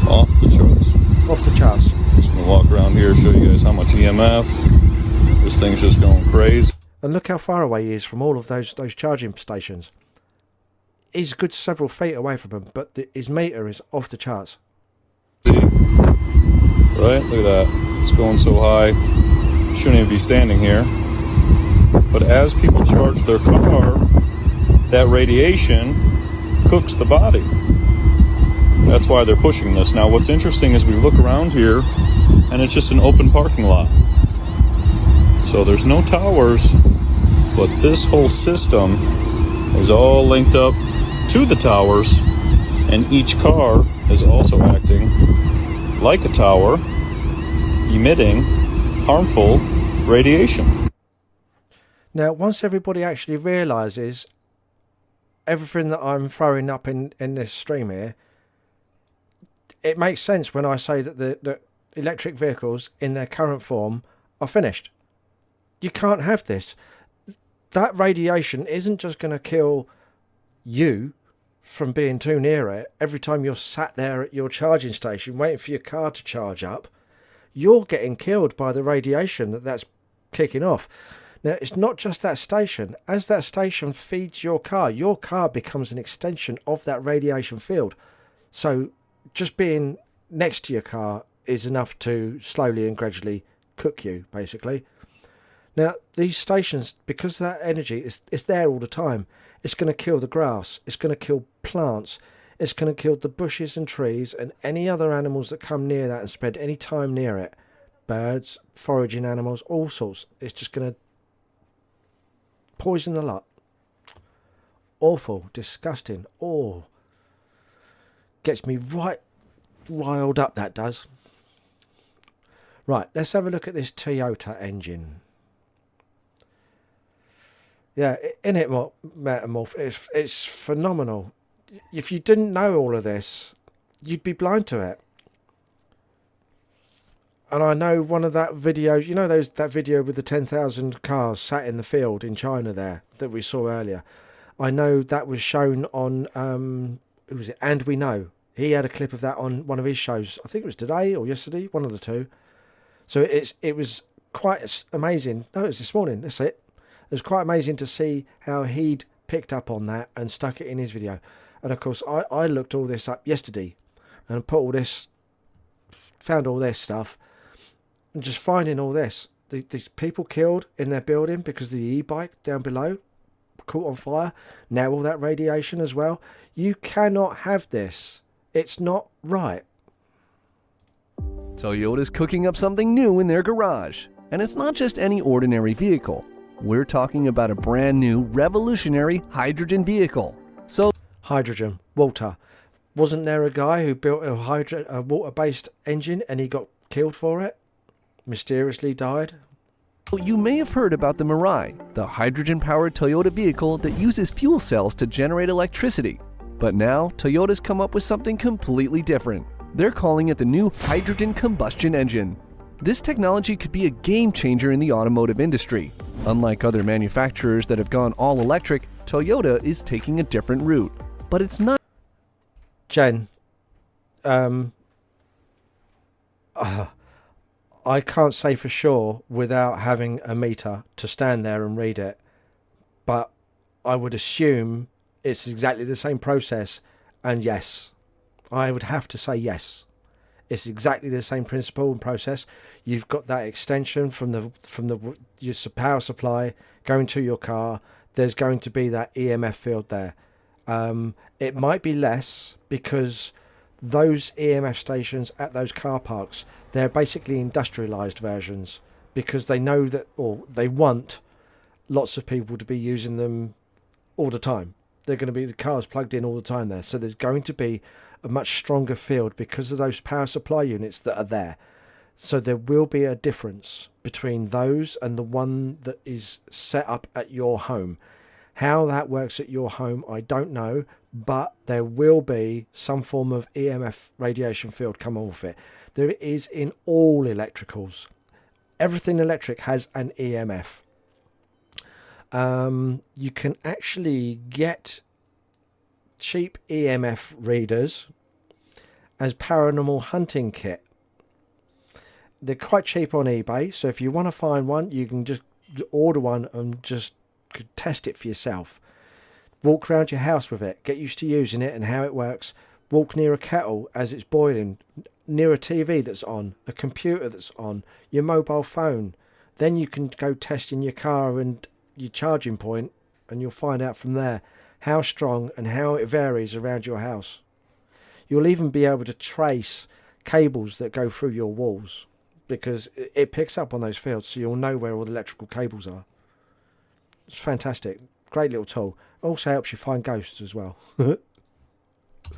Off the charts. Off the charts. Just gonna walk around here, show you guys how much EMF. This thing's just going crazy. And look how far away he is from all of those charging stations. He's a good several feet away from them, but his meter is off the charts. Right? Look at that. It's going so high. Shouldn't even be standing here. But as people charge their car, that radiation cooks the body. That's why they're pushing this. Now, what's interesting is we look around here, and it's just an open parking lot. So there's no towers, but this whole system is all linked up to the towers, and each car is also acting like a tower, emitting harmful radiation. Now, once everybody actually realises everything that I'm throwing up in this stream here, it makes sense when I say that the electric vehicles in their current form are finished. You can't have this. That radiation isn't just going to kill you from being too near it. Every time you're sat there at your charging station waiting for your car to charge up, you're getting killed by the radiation that's kicking off. Now, it's not just that station. As that station feeds your car becomes an extension of that radiation field. So just being next to your car is enough to slowly and gradually cook you, basically. Now, these stations, because that energy is there all the time, it's going to kill the grass, it's going to kill plants, it's going to kill the bushes and trees and any other animals that come near that and spend any time near it. Birds, foraging animals, all sorts. It's just going to poison the lot. Awful, disgusting. Oh, gets me right riled up, that does. Right, let's have a look at this Toyota engine. Yeah, in it, Metamorph, it's phenomenal. If you didn't know all of this, you'd be blind to it. And I know one of that videos, you know that video with the 10,000 cars sat in the field in China there that we saw earlier. I know that was shown on, who was it? And We Know. He had a clip of that on one of his shows. I think it was today or yesterday, one of the two. So it was quite amazing. No, it was this morning. That's it. It was quite amazing to see how he'd picked up on that and stuck it in his video. And of course, I looked all this up yesterday and found all this stuff. And just finding all this. These people killed in their building because the e-bike down below caught on fire. Now all that radiation as well. You cannot have this. It's not right. Toyota's cooking up something new in their garage. And it's not just any ordinary vehicle. We're talking about a brand new revolutionary hydrogen vehicle. So hydrogen, water. Wasn't there a guy who built a water-based engine and he got killed for it? Mysteriously died? You may have heard about the Mirai, the hydrogen-powered Toyota vehicle that uses fuel cells to generate electricity. But now, Toyota's come up with something completely different. They're calling it the new hydrogen combustion engine. This technology could be a game changer in the automotive industry. Unlike other manufacturers that have gone all electric, Toyota is taking a different route. But it's not. Jen, I can't say for sure without having a meter to stand there and read it, but I would assume it's exactly the same process, and yes, I would have to say yes. It's exactly the same principle and process. You've got that extension from your power supply going to your car. There's going to be that EMF field there. It might be less because those EMF stations at those car parks, they're basically industrialized versions because they know that, or they want lots of people to be using them all the time. They're going to be the cars plugged in all the time there. So there's going to be a much stronger field because of those power supply units that are there. So there will be a difference between those and the one that is set up at your home. How that works at your home, I don't know, but there will be some form of EMF radiation field come off it. There is in all electricals. Everything electric has an EMF. You can actually get cheap EMF readers as paranormal hunting kit. They're quite cheap on eBay, so if you want to find one, you can just order one and just test it for yourself. Walk around your house with it, get used to using it and how it works. Walk near a kettle as it's boiling, near a TV that's on, a computer that's on, your mobile phone. Then you can go test in your car and your charging point, and you'll find out from there how strong and how it varies around your house. You'll even be able to trace cables that go through your walls, because it picks up on those fields, so you'll know where all the electrical cables are. It's fantastic. Great little tool. Also helps you find ghosts as well.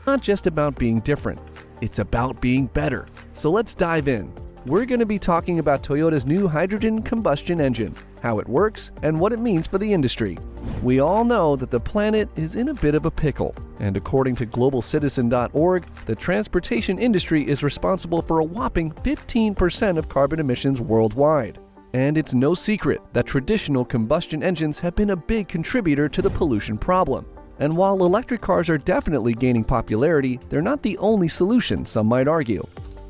Not just about being different, it's about being better. So let's dive in. We're going to be talking about Toyota's new hydrogen combustion engine, how it works, and what it means for the industry. We all know that the planet is in a bit of a pickle, and according to globalcitizen.org, the transportation industry is responsible for a whopping 15% of carbon emissions worldwide. And it's no secret that traditional combustion engines have been a big contributor to the pollution problem. And while electric cars are definitely gaining popularity, they're not the only solution, some might argue.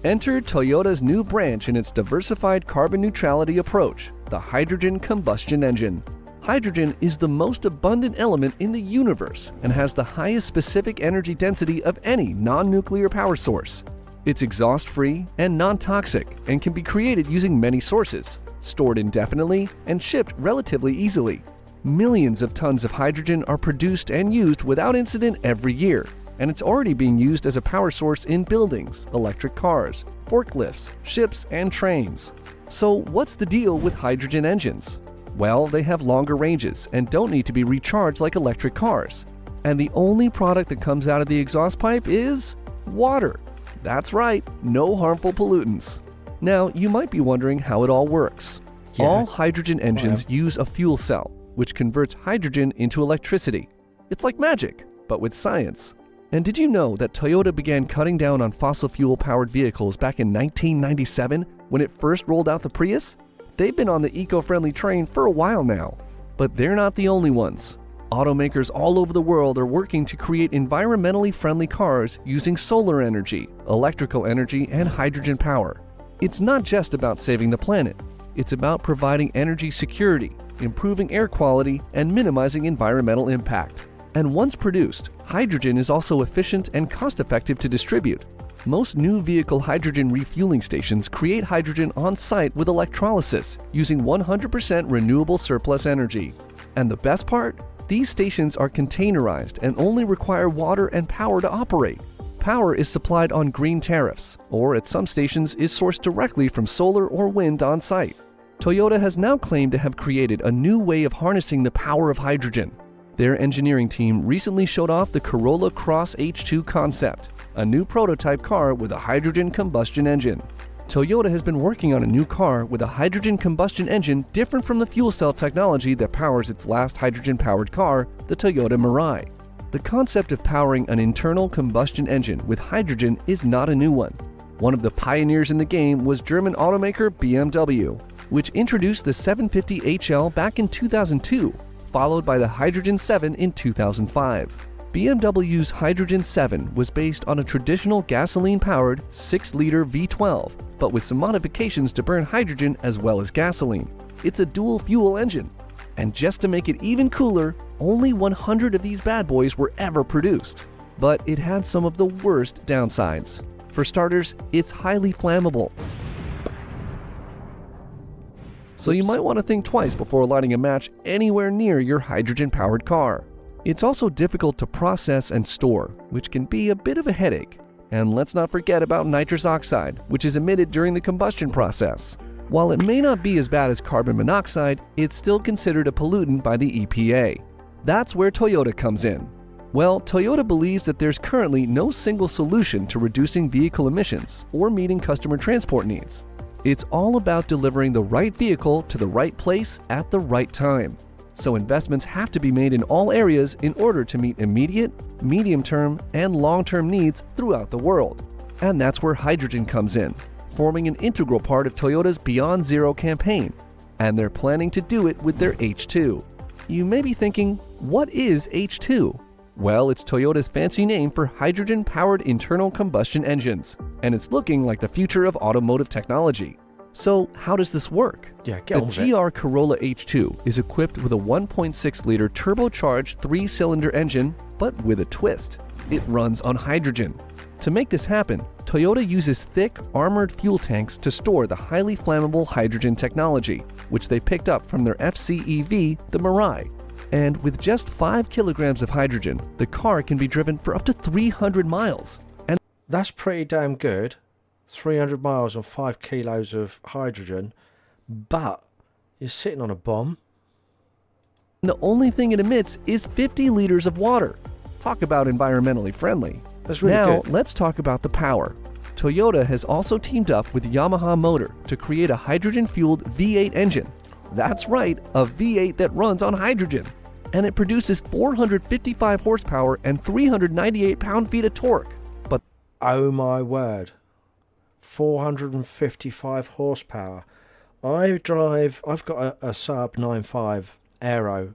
Enter Toyota's new branch in its diversified carbon neutrality approach, the hydrogen combustion engine. Hydrogen is the most abundant element in the universe and has the highest specific energy density of any non-nuclear power source. It's exhaust-free and non-toxic and can be created using many sources, stored indefinitely, and shipped relatively easily. Millions of tons of hydrogen are produced and used without incident every year, and it's already being used as a power source in buildings, electric cars, forklifts, ships, and trains. So what's the deal with hydrogen engines? Well, they have longer ranges and don't need to be recharged like electric cars. And the only product that comes out of the exhaust pipe is water. That's right, no harmful pollutants. Now, you might be wondering how it all works. Yeah. All hydrogen engines use a fuel cell, which converts hydrogen into electricity. It's like magic, but with science. And did you know that Toyota began cutting down on fossil fuel-powered vehicles back in 1997 when it first rolled out the Prius? They've been on the eco-friendly train for a while now. But they're not the only ones. Automakers all over the world are working to create environmentally friendly cars using solar energy, electrical energy, and hydrogen power. It's not just about saving the planet. It's about providing energy security, improving air quality, and minimizing environmental impact. And once produced, hydrogen is also efficient and cost-effective to distribute. Most new vehicle hydrogen refueling stations create hydrogen on-site with electrolysis using 100% renewable surplus energy. And the best part? These stations are containerized and only require water and power to operate. Power is supplied on green tariffs, or at some stations is sourced directly from solar or wind on site. Toyota has now claimed to have created a new way of harnessing the power of hydrogen. Their engineering team recently showed off the Corolla Cross H2 concept, a new prototype car with a hydrogen combustion engine. Toyota has been working on a new car with a hydrogen combustion engine different from the fuel cell technology that powers its last hydrogen-powered car, the Toyota Mirai. The concept of powering an internal combustion engine with hydrogen is not a new one. One of the pioneers in the game was German automaker BMW, which introduced the 750 HL back in 2002, followed by the Hydrogen 7 in 2005. BMW's Hydrogen 7 was based on a traditional gasoline-powered 6-liter V12, but with some modifications to burn hydrogen as well as gasoline. It's a dual-fuel engine. And just to make it even cooler, only 100 of these bad boys were ever produced. But it had some of the worst downsides. For starters, it's highly flammable. So you might want to think twice before lighting a match anywhere near your hydrogen-powered car. It's also difficult to process and store, which can be a bit of a headache. And let's not forget about nitrous oxide, which is emitted during the combustion process. While it may not be as bad as carbon monoxide, it's still considered a pollutant by the EPA. That's where Toyota comes in. Well, Toyota believes that there's currently no single solution to reducing vehicle emissions or meeting customer transport needs. It's all about delivering the right vehicle to the right place at the right time. So investments have to be made in all areas in order to meet immediate, medium-term, and long-term needs throughout the world. And that's where hydrogen comes in, forming an integral part of Toyota's Beyond Zero campaign. And they're planning to do it with their H2. You may be thinking, what is H2? Well, it's Toyota's fancy name for hydrogen-powered internal combustion engines, and it's looking like the future of automotive technology. So how does this work? Yeah, get on with it. The GR Corolla H2 is equipped with a 1.6-liter turbocharged 3-cylinder engine, but with a twist. It runs on hydrogen. To make this happen, Toyota uses thick, armored fuel tanks to store the highly flammable hydrogen technology, which they picked up from their FCEV, the Mirai. And with just 5 kilograms of hydrogen, the car can be driven for up to 300 miles. And that's pretty damn good. 300 miles on 5 kilos of hydrogen, but you're sitting on a bomb. The only thing it emits is 50 liters of water. Talk about environmentally friendly. That's really now, good. let's talk about the power. Toyota has also teamed up with Yamaha Motor to create a hydrogen-fueled V8 engine. That's right, a V8 that runs on hydrogen. And it produces 455 horsepower and 398 pound-feet of torque. But oh my word, 455 horsepower. I've got a Saab 9.5 Aero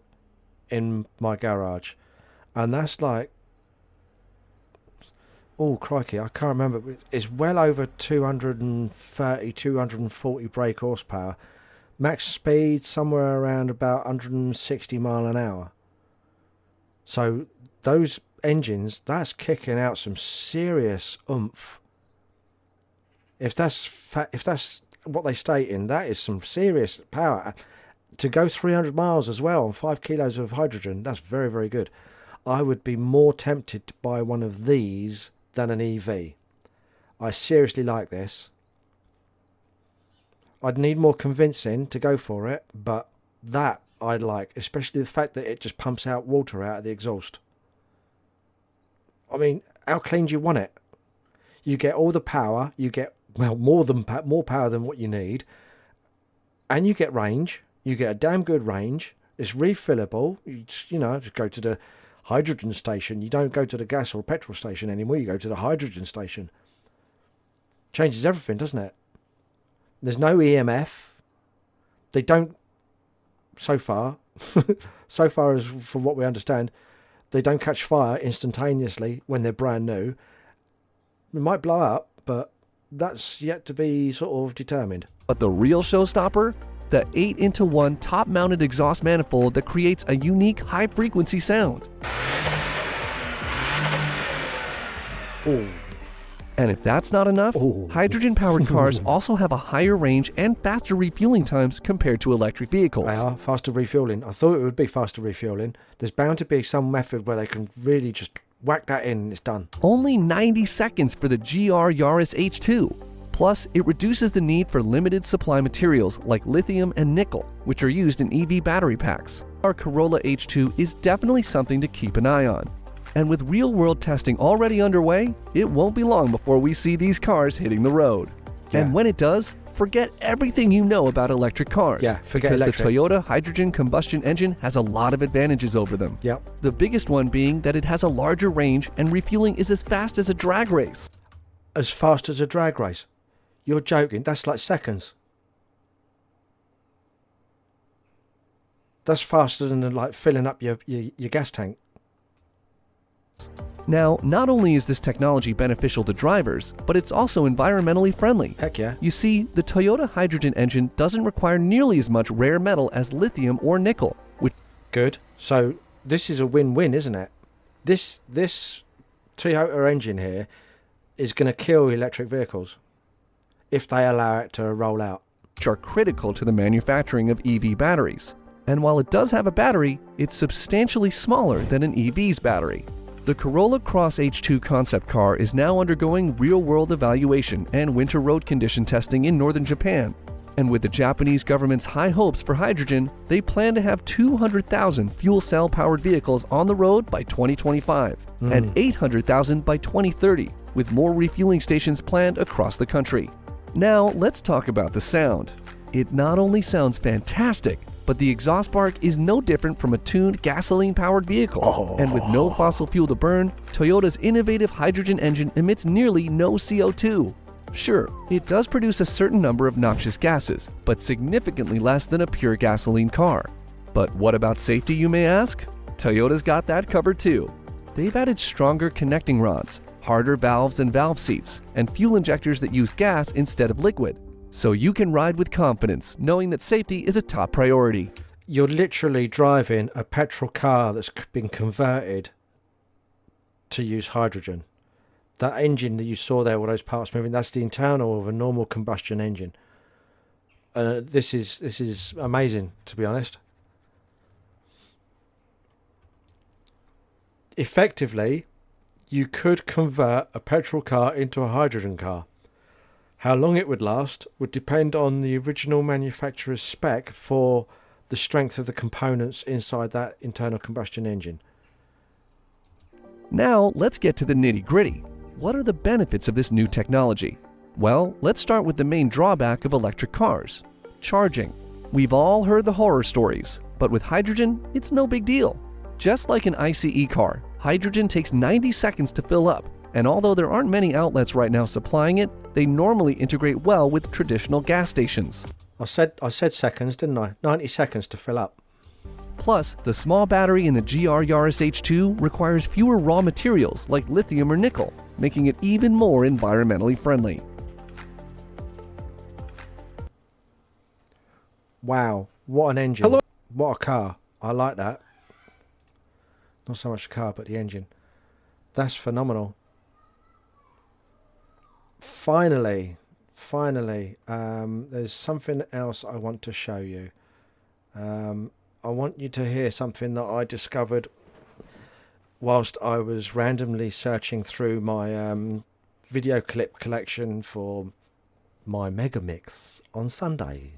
in my garage, and that's like, oh crikey, I can't remember. It's well over 230, 240 brake horsepower. Max speed somewhere around about 160 mile an hour. So those engines, that's kicking out some serious oomph. If that's what they state in, that is some serious power. To go 300 miles as well on 5 kilos of hydrogen, that's very, very good. I would be more tempted to buy one of these than an EV. I seriously like this. I'd need more convincing to go for it, but that I'd like, especially the fact that it just pumps out water out of the exhaust. I mean, how clean do you want it? You get all the power, you get, well, more power than what you need, and you get range. You get a damn good range. It's refillable. Just go to the hydrogen station. You don't go to the gas or petrol station anymore. You go to the hydrogen station. Changes everything, doesn't it? There's no EMF. They don't, so far as from what we understand, they don't catch fire instantaneously when they're brand new. It might blow up, but that's yet to be sort of determined. But the real showstopper? The 8-into-1 top-mounted exhaust manifold that creates a unique high-frequency sound. Ooh. And if that's not enough, hydrogen-powered cars also have a higher range and faster refueling times compared to electric vehicles. They are faster refueling. I thought it would be faster refueling. There's bound to be some method where they can really just whack that in and it's done. Only 90 seconds for the GR Yaris H2. Plus, it reduces the need for limited supply materials like lithium and nickel, which are used in EV battery packs. Our Corolla H2 is definitely something to keep an eye on. And with real-world testing already underway, it won't be long before we see these cars hitting the road. Yeah. And when it does, forget everything you know about electric cars. Yeah, forget because electric. The Toyota hydrogen combustion engine has a lot of advantages over them. Yep. The biggest one being that it has a larger range and refueling is as fast as a drag race. As fast as a drag race? You're joking. That's like seconds. That's faster than like filling up your gas tank. Now, not only is this technology beneficial to drivers, but it's also environmentally friendly. Heck yeah. You see, the Toyota hydrogen engine doesn't require nearly as much rare metal as lithium or nickel. Good. So this is a win-win, isn't it? This Toyota engine here is going to kill electric vehicles if they allow it to roll out. Which are critical to the manufacturing of EV batteries. And while it does have a battery, it's substantially smaller than an EV's battery. The Corolla Cross H2 concept car is now undergoing real-world evaluation and winter road condition testing in northern Japan. And with the Japanese government's high hopes for hydrogen, they plan to have 200,000 fuel cell powered vehicles on the road by 2025 and 800,000 by 2030, with more refueling stations planned across the country. Now, let's talk about the sound. It not only sounds fantastic, but the exhaust bark is no different from a tuned gasoline-powered vehicle. And with no fossil fuel to burn, Toyota's innovative hydrogen engine emits nearly no CO2. Sure, it does produce a certain number of noxious gases, but significantly less than a pure gasoline car. But what about safety, you may ask? Toyota's got that covered too. They've added stronger connecting rods, harder valves and valve seats, and fuel injectors that use gas instead of liquid. So you can ride with confidence, knowing that safety is a top priority. You're literally driving a petrol car that's been converted to use hydrogen. That engine that you saw there, all those parts moving, that's the internal of a normal combustion engine. This is amazing, to be honest. Effectively, you could convert a petrol car into a hydrogen car. How long it would last would depend on the original manufacturer's spec for the strength of the components inside that internal combustion engine. Now, let's get to the nitty-gritty. What are the benefits of this new technology? Well, let's start with the main drawback of electric cars: charging. We've all heard the horror stories, but with hydrogen, it's no big deal. Just like an ICE car, hydrogen takes 90 seconds to fill up, and although there aren't many outlets right now supplying it, they normally integrate well with traditional gas stations. I said seconds, didn't I? 90 seconds to fill up. Plus, the small battery in the GR Yaris H2 requires fewer raw materials like lithium or nickel, making it even more environmentally friendly. Wow, what an engine. Hello. What a car. I like that. Not so much the car, but the engine. That's phenomenal. Finally, there's something else I want to show you. I want you to hear something that I discovered whilst I was randomly searching through my video clip collection for my mega mix on Sunday.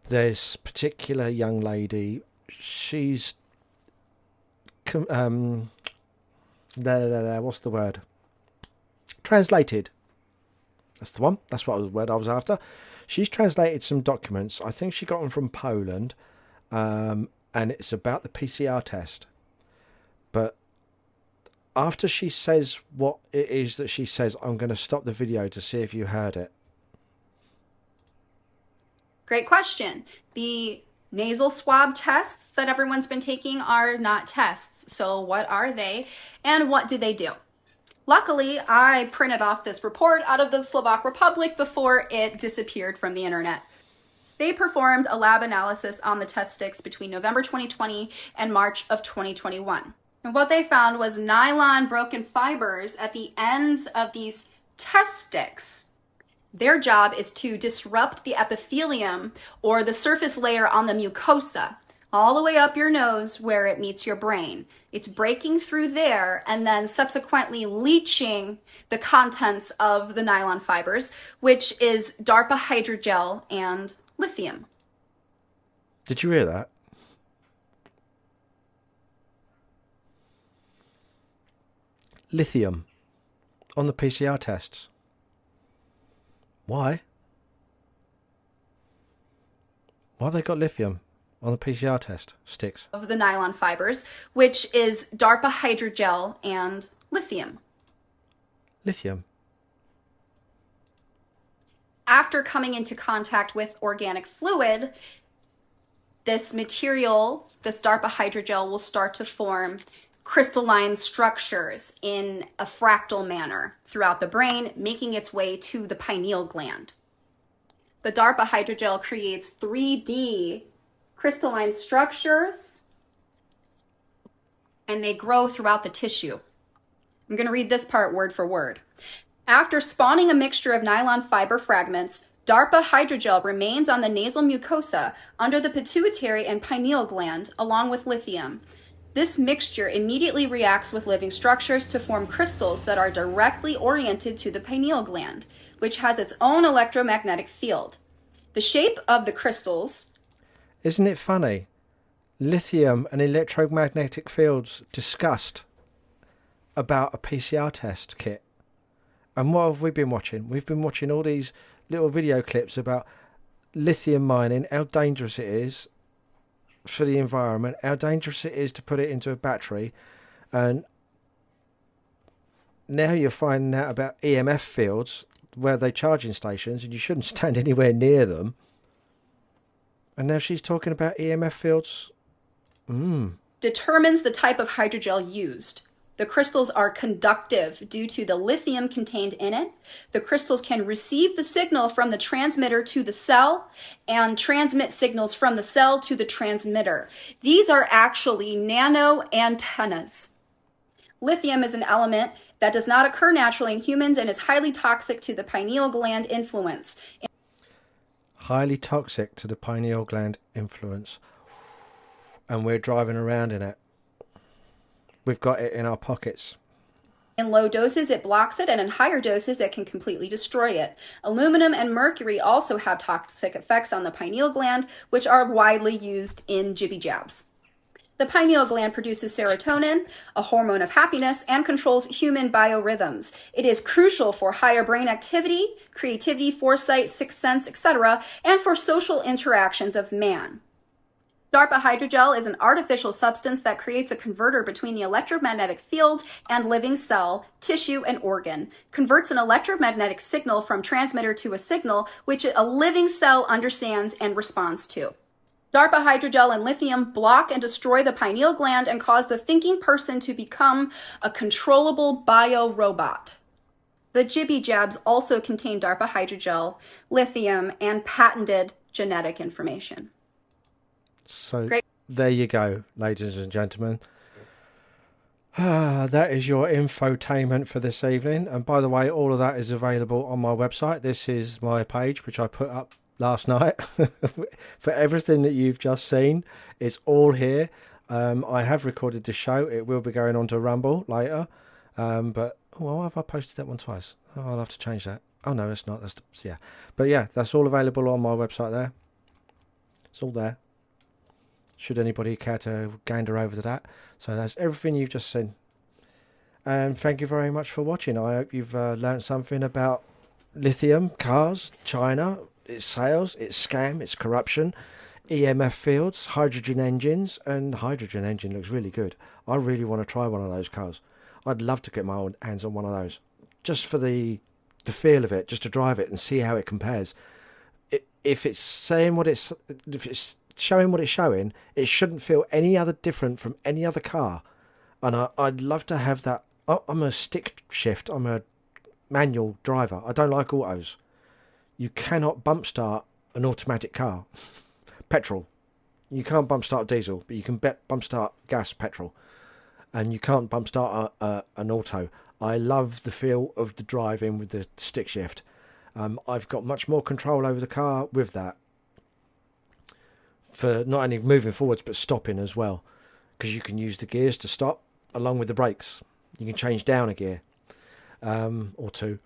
This particular young lady, she's what's the word? Translated. That's the one. That's what the word I was after. She's translated some documents. I think she got them from Poland. And it's about the PCR test. But after she says what it is that she says, I'm going to stop the video to see if you heard it. Great question. The nasal swab tests that everyone's been taking are not tests. So what are they and what do they do? Luckily, I printed off this report out of the Slovak Republic before it disappeared from the internet. They performed a lab analysis on the test sticks between November 2020 and March of 2021. And what they found was nylon broken fibers at the ends of these test sticks. Their job is to disrupt the epithelium or the surface layer on the mucosa, all the way up your nose where it meets your brain. It's breaking through there and then subsequently leaching the contents of the nylon fibers, which is DARPA hydrogel and lithium. Did you hear that? Lithium on the PCR tests. Why? Why have they got lithium on the PCR test sticks? Of the nylon fibers, which is DARPA hydrogel and lithium. Lithium. After coming into contact with organic fluid, this material, this DARPA hydrogel, will start to form crystalline structures in a fractal manner throughout the brain, making its way to the pineal gland. The DARPA hydrogel creates 3D crystalline structures, and they grow throughout the tissue. I'm going to read this part word for word. After spawning a mixture of nylon fiber fragments, DARPA hydrogel remains on the nasal mucosa under the pituitary and pineal gland, along with lithium. This mixture immediately reacts with living structures to form crystals that are directly oriented to the pineal gland, which has its own electromagnetic field. The shape of the crystals. Isn't it funny? Lithium and electromagnetic fields discussed about a PCR test kit. And what have we been watching? We've been watching all these little video clips about lithium mining, how dangerous it is for the environment, how dangerous it is to put it into a battery, and now you're finding out about EMF fields where they charging stations and you shouldn't stand anywhere near them. And now she's talking about EMF fields. Determines the type of hydrogel used. The crystals are conductive due to the lithium contained in it. The crystals can receive the signal from the transmitter to the cell and transmit signals from the cell to the transmitter. These are actually nano antennas. Lithium is an element that does not occur naturally in humans and is highly toxic to the pineal gland influence. Highly toxic to the pineal gland influence. And we're driving around in it. We've got it in our pockets. In low doses, it blocks it, and in higher doses, it can completely destroy it. Aluminum and mercury also have toxic effects on the pineal gland, which are widely used in jibby jabs. The pineal gland produces serotonin, a hormone of happiness, and controls human biorhythms. It is crucial for higher brain activity, creativity, foresight, sixth sense, etc., and for social interactions of man. DARPA hydrogel is an artificial substance that creates a converter between the electromagnetic field and living cell, tissue, and organ, converts an electromagnetic signal from transmitter to a signal which a living cell understands and responds to. DARPA hydrogel and lithium block and destroy the pineal gland and cause the thinking person to become a controllable bio-robot. The jibby jabs also contain DARPA hydrogel, lithium, and patented genetic information. So Great. There you go, ladies and gentlemen. That is your infotainment for this evening. And by the way, all of that is available on my website. This is my page, which I put up last night. For everything that you've just seen, it's all here. I have recorded the show. It will be going on to Rumble later. But why have I posted that one twice? Oh, I'll have to change that. Oh, no, it's not. Yeah. But yeah, that's all available on my website there. It's all there. Should anybody care to gander over to that. So that's everything you've just seen. And thank you very much for watching. I hope you've learned something about lithium, cars, China, its sales, its scam, its corruption, EMF fields, hydrogen engines. And the hydrogen engine looks really good. I really want to try one of those cars. I'd love to get my hands on one of those. Just for the feel of it, just to drive it and see how it compares. If it's saying what it's... If it's showing what it's showing, it shouldn't feel any other different from any other car. And I'd love to have that. I'm a stick shift. I'm a manual driver. I don't like autos. You cannot bump start an automatic car. Petrol. You can't bump start diesel, but you can bump start gas petrol. And you can't bump start an auto. I love the feel of the driving with the stick shift. I've got much more control over the car with that. For not only moving forwards but stopping as well, because you can use the gears to stop along with the brakes. You can change down a gear or two.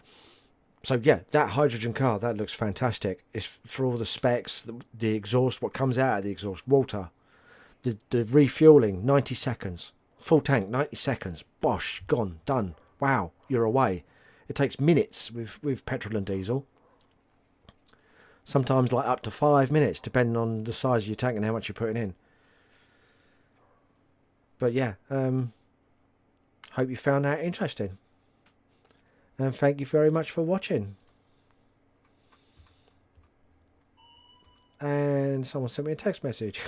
So yeah, that hydrogen car, that looks fantastic. It's for all the specs, the exhaust, what comes out of the exhaust, water, the refueling, 90 seconds, full tank, 90 seconds, bosh, gone, done. Wow, you're away. It takes minutes with petrol and diesel. Sometimes like up to 5 minutes, depending on the size of your tank and how much you're putting in. But yeah, hope you found that interesting. And thank you very much for watching. And someone sent me a text message.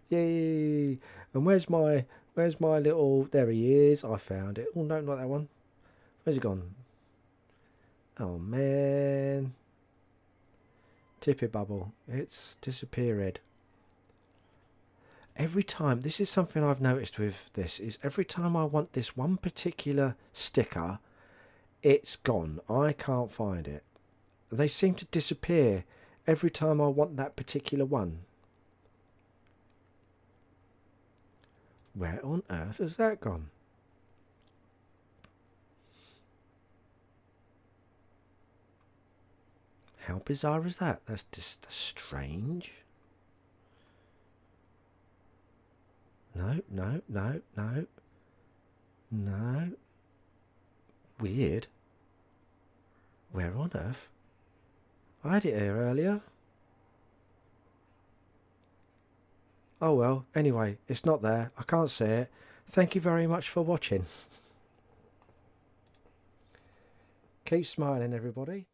Yay! And where's my little... There he is. I found it. Oh no, not that one. Where's he gone? Oh man. Tippy bubble, it's disappeared. Every time, this is something I've noticed with this, is every time I want this one particular sticker, it's gone. I can't find it. They seem to disappear every time I want that particular one. Where on earth has that gone? How bizarre is that? That's just strange. No, no, no, no. No. Weird. Where on earth? I had it here earlier. Oh well, anyway, it's not there. I can't see it. Thank you very much for watching. Keep smiling, everybody.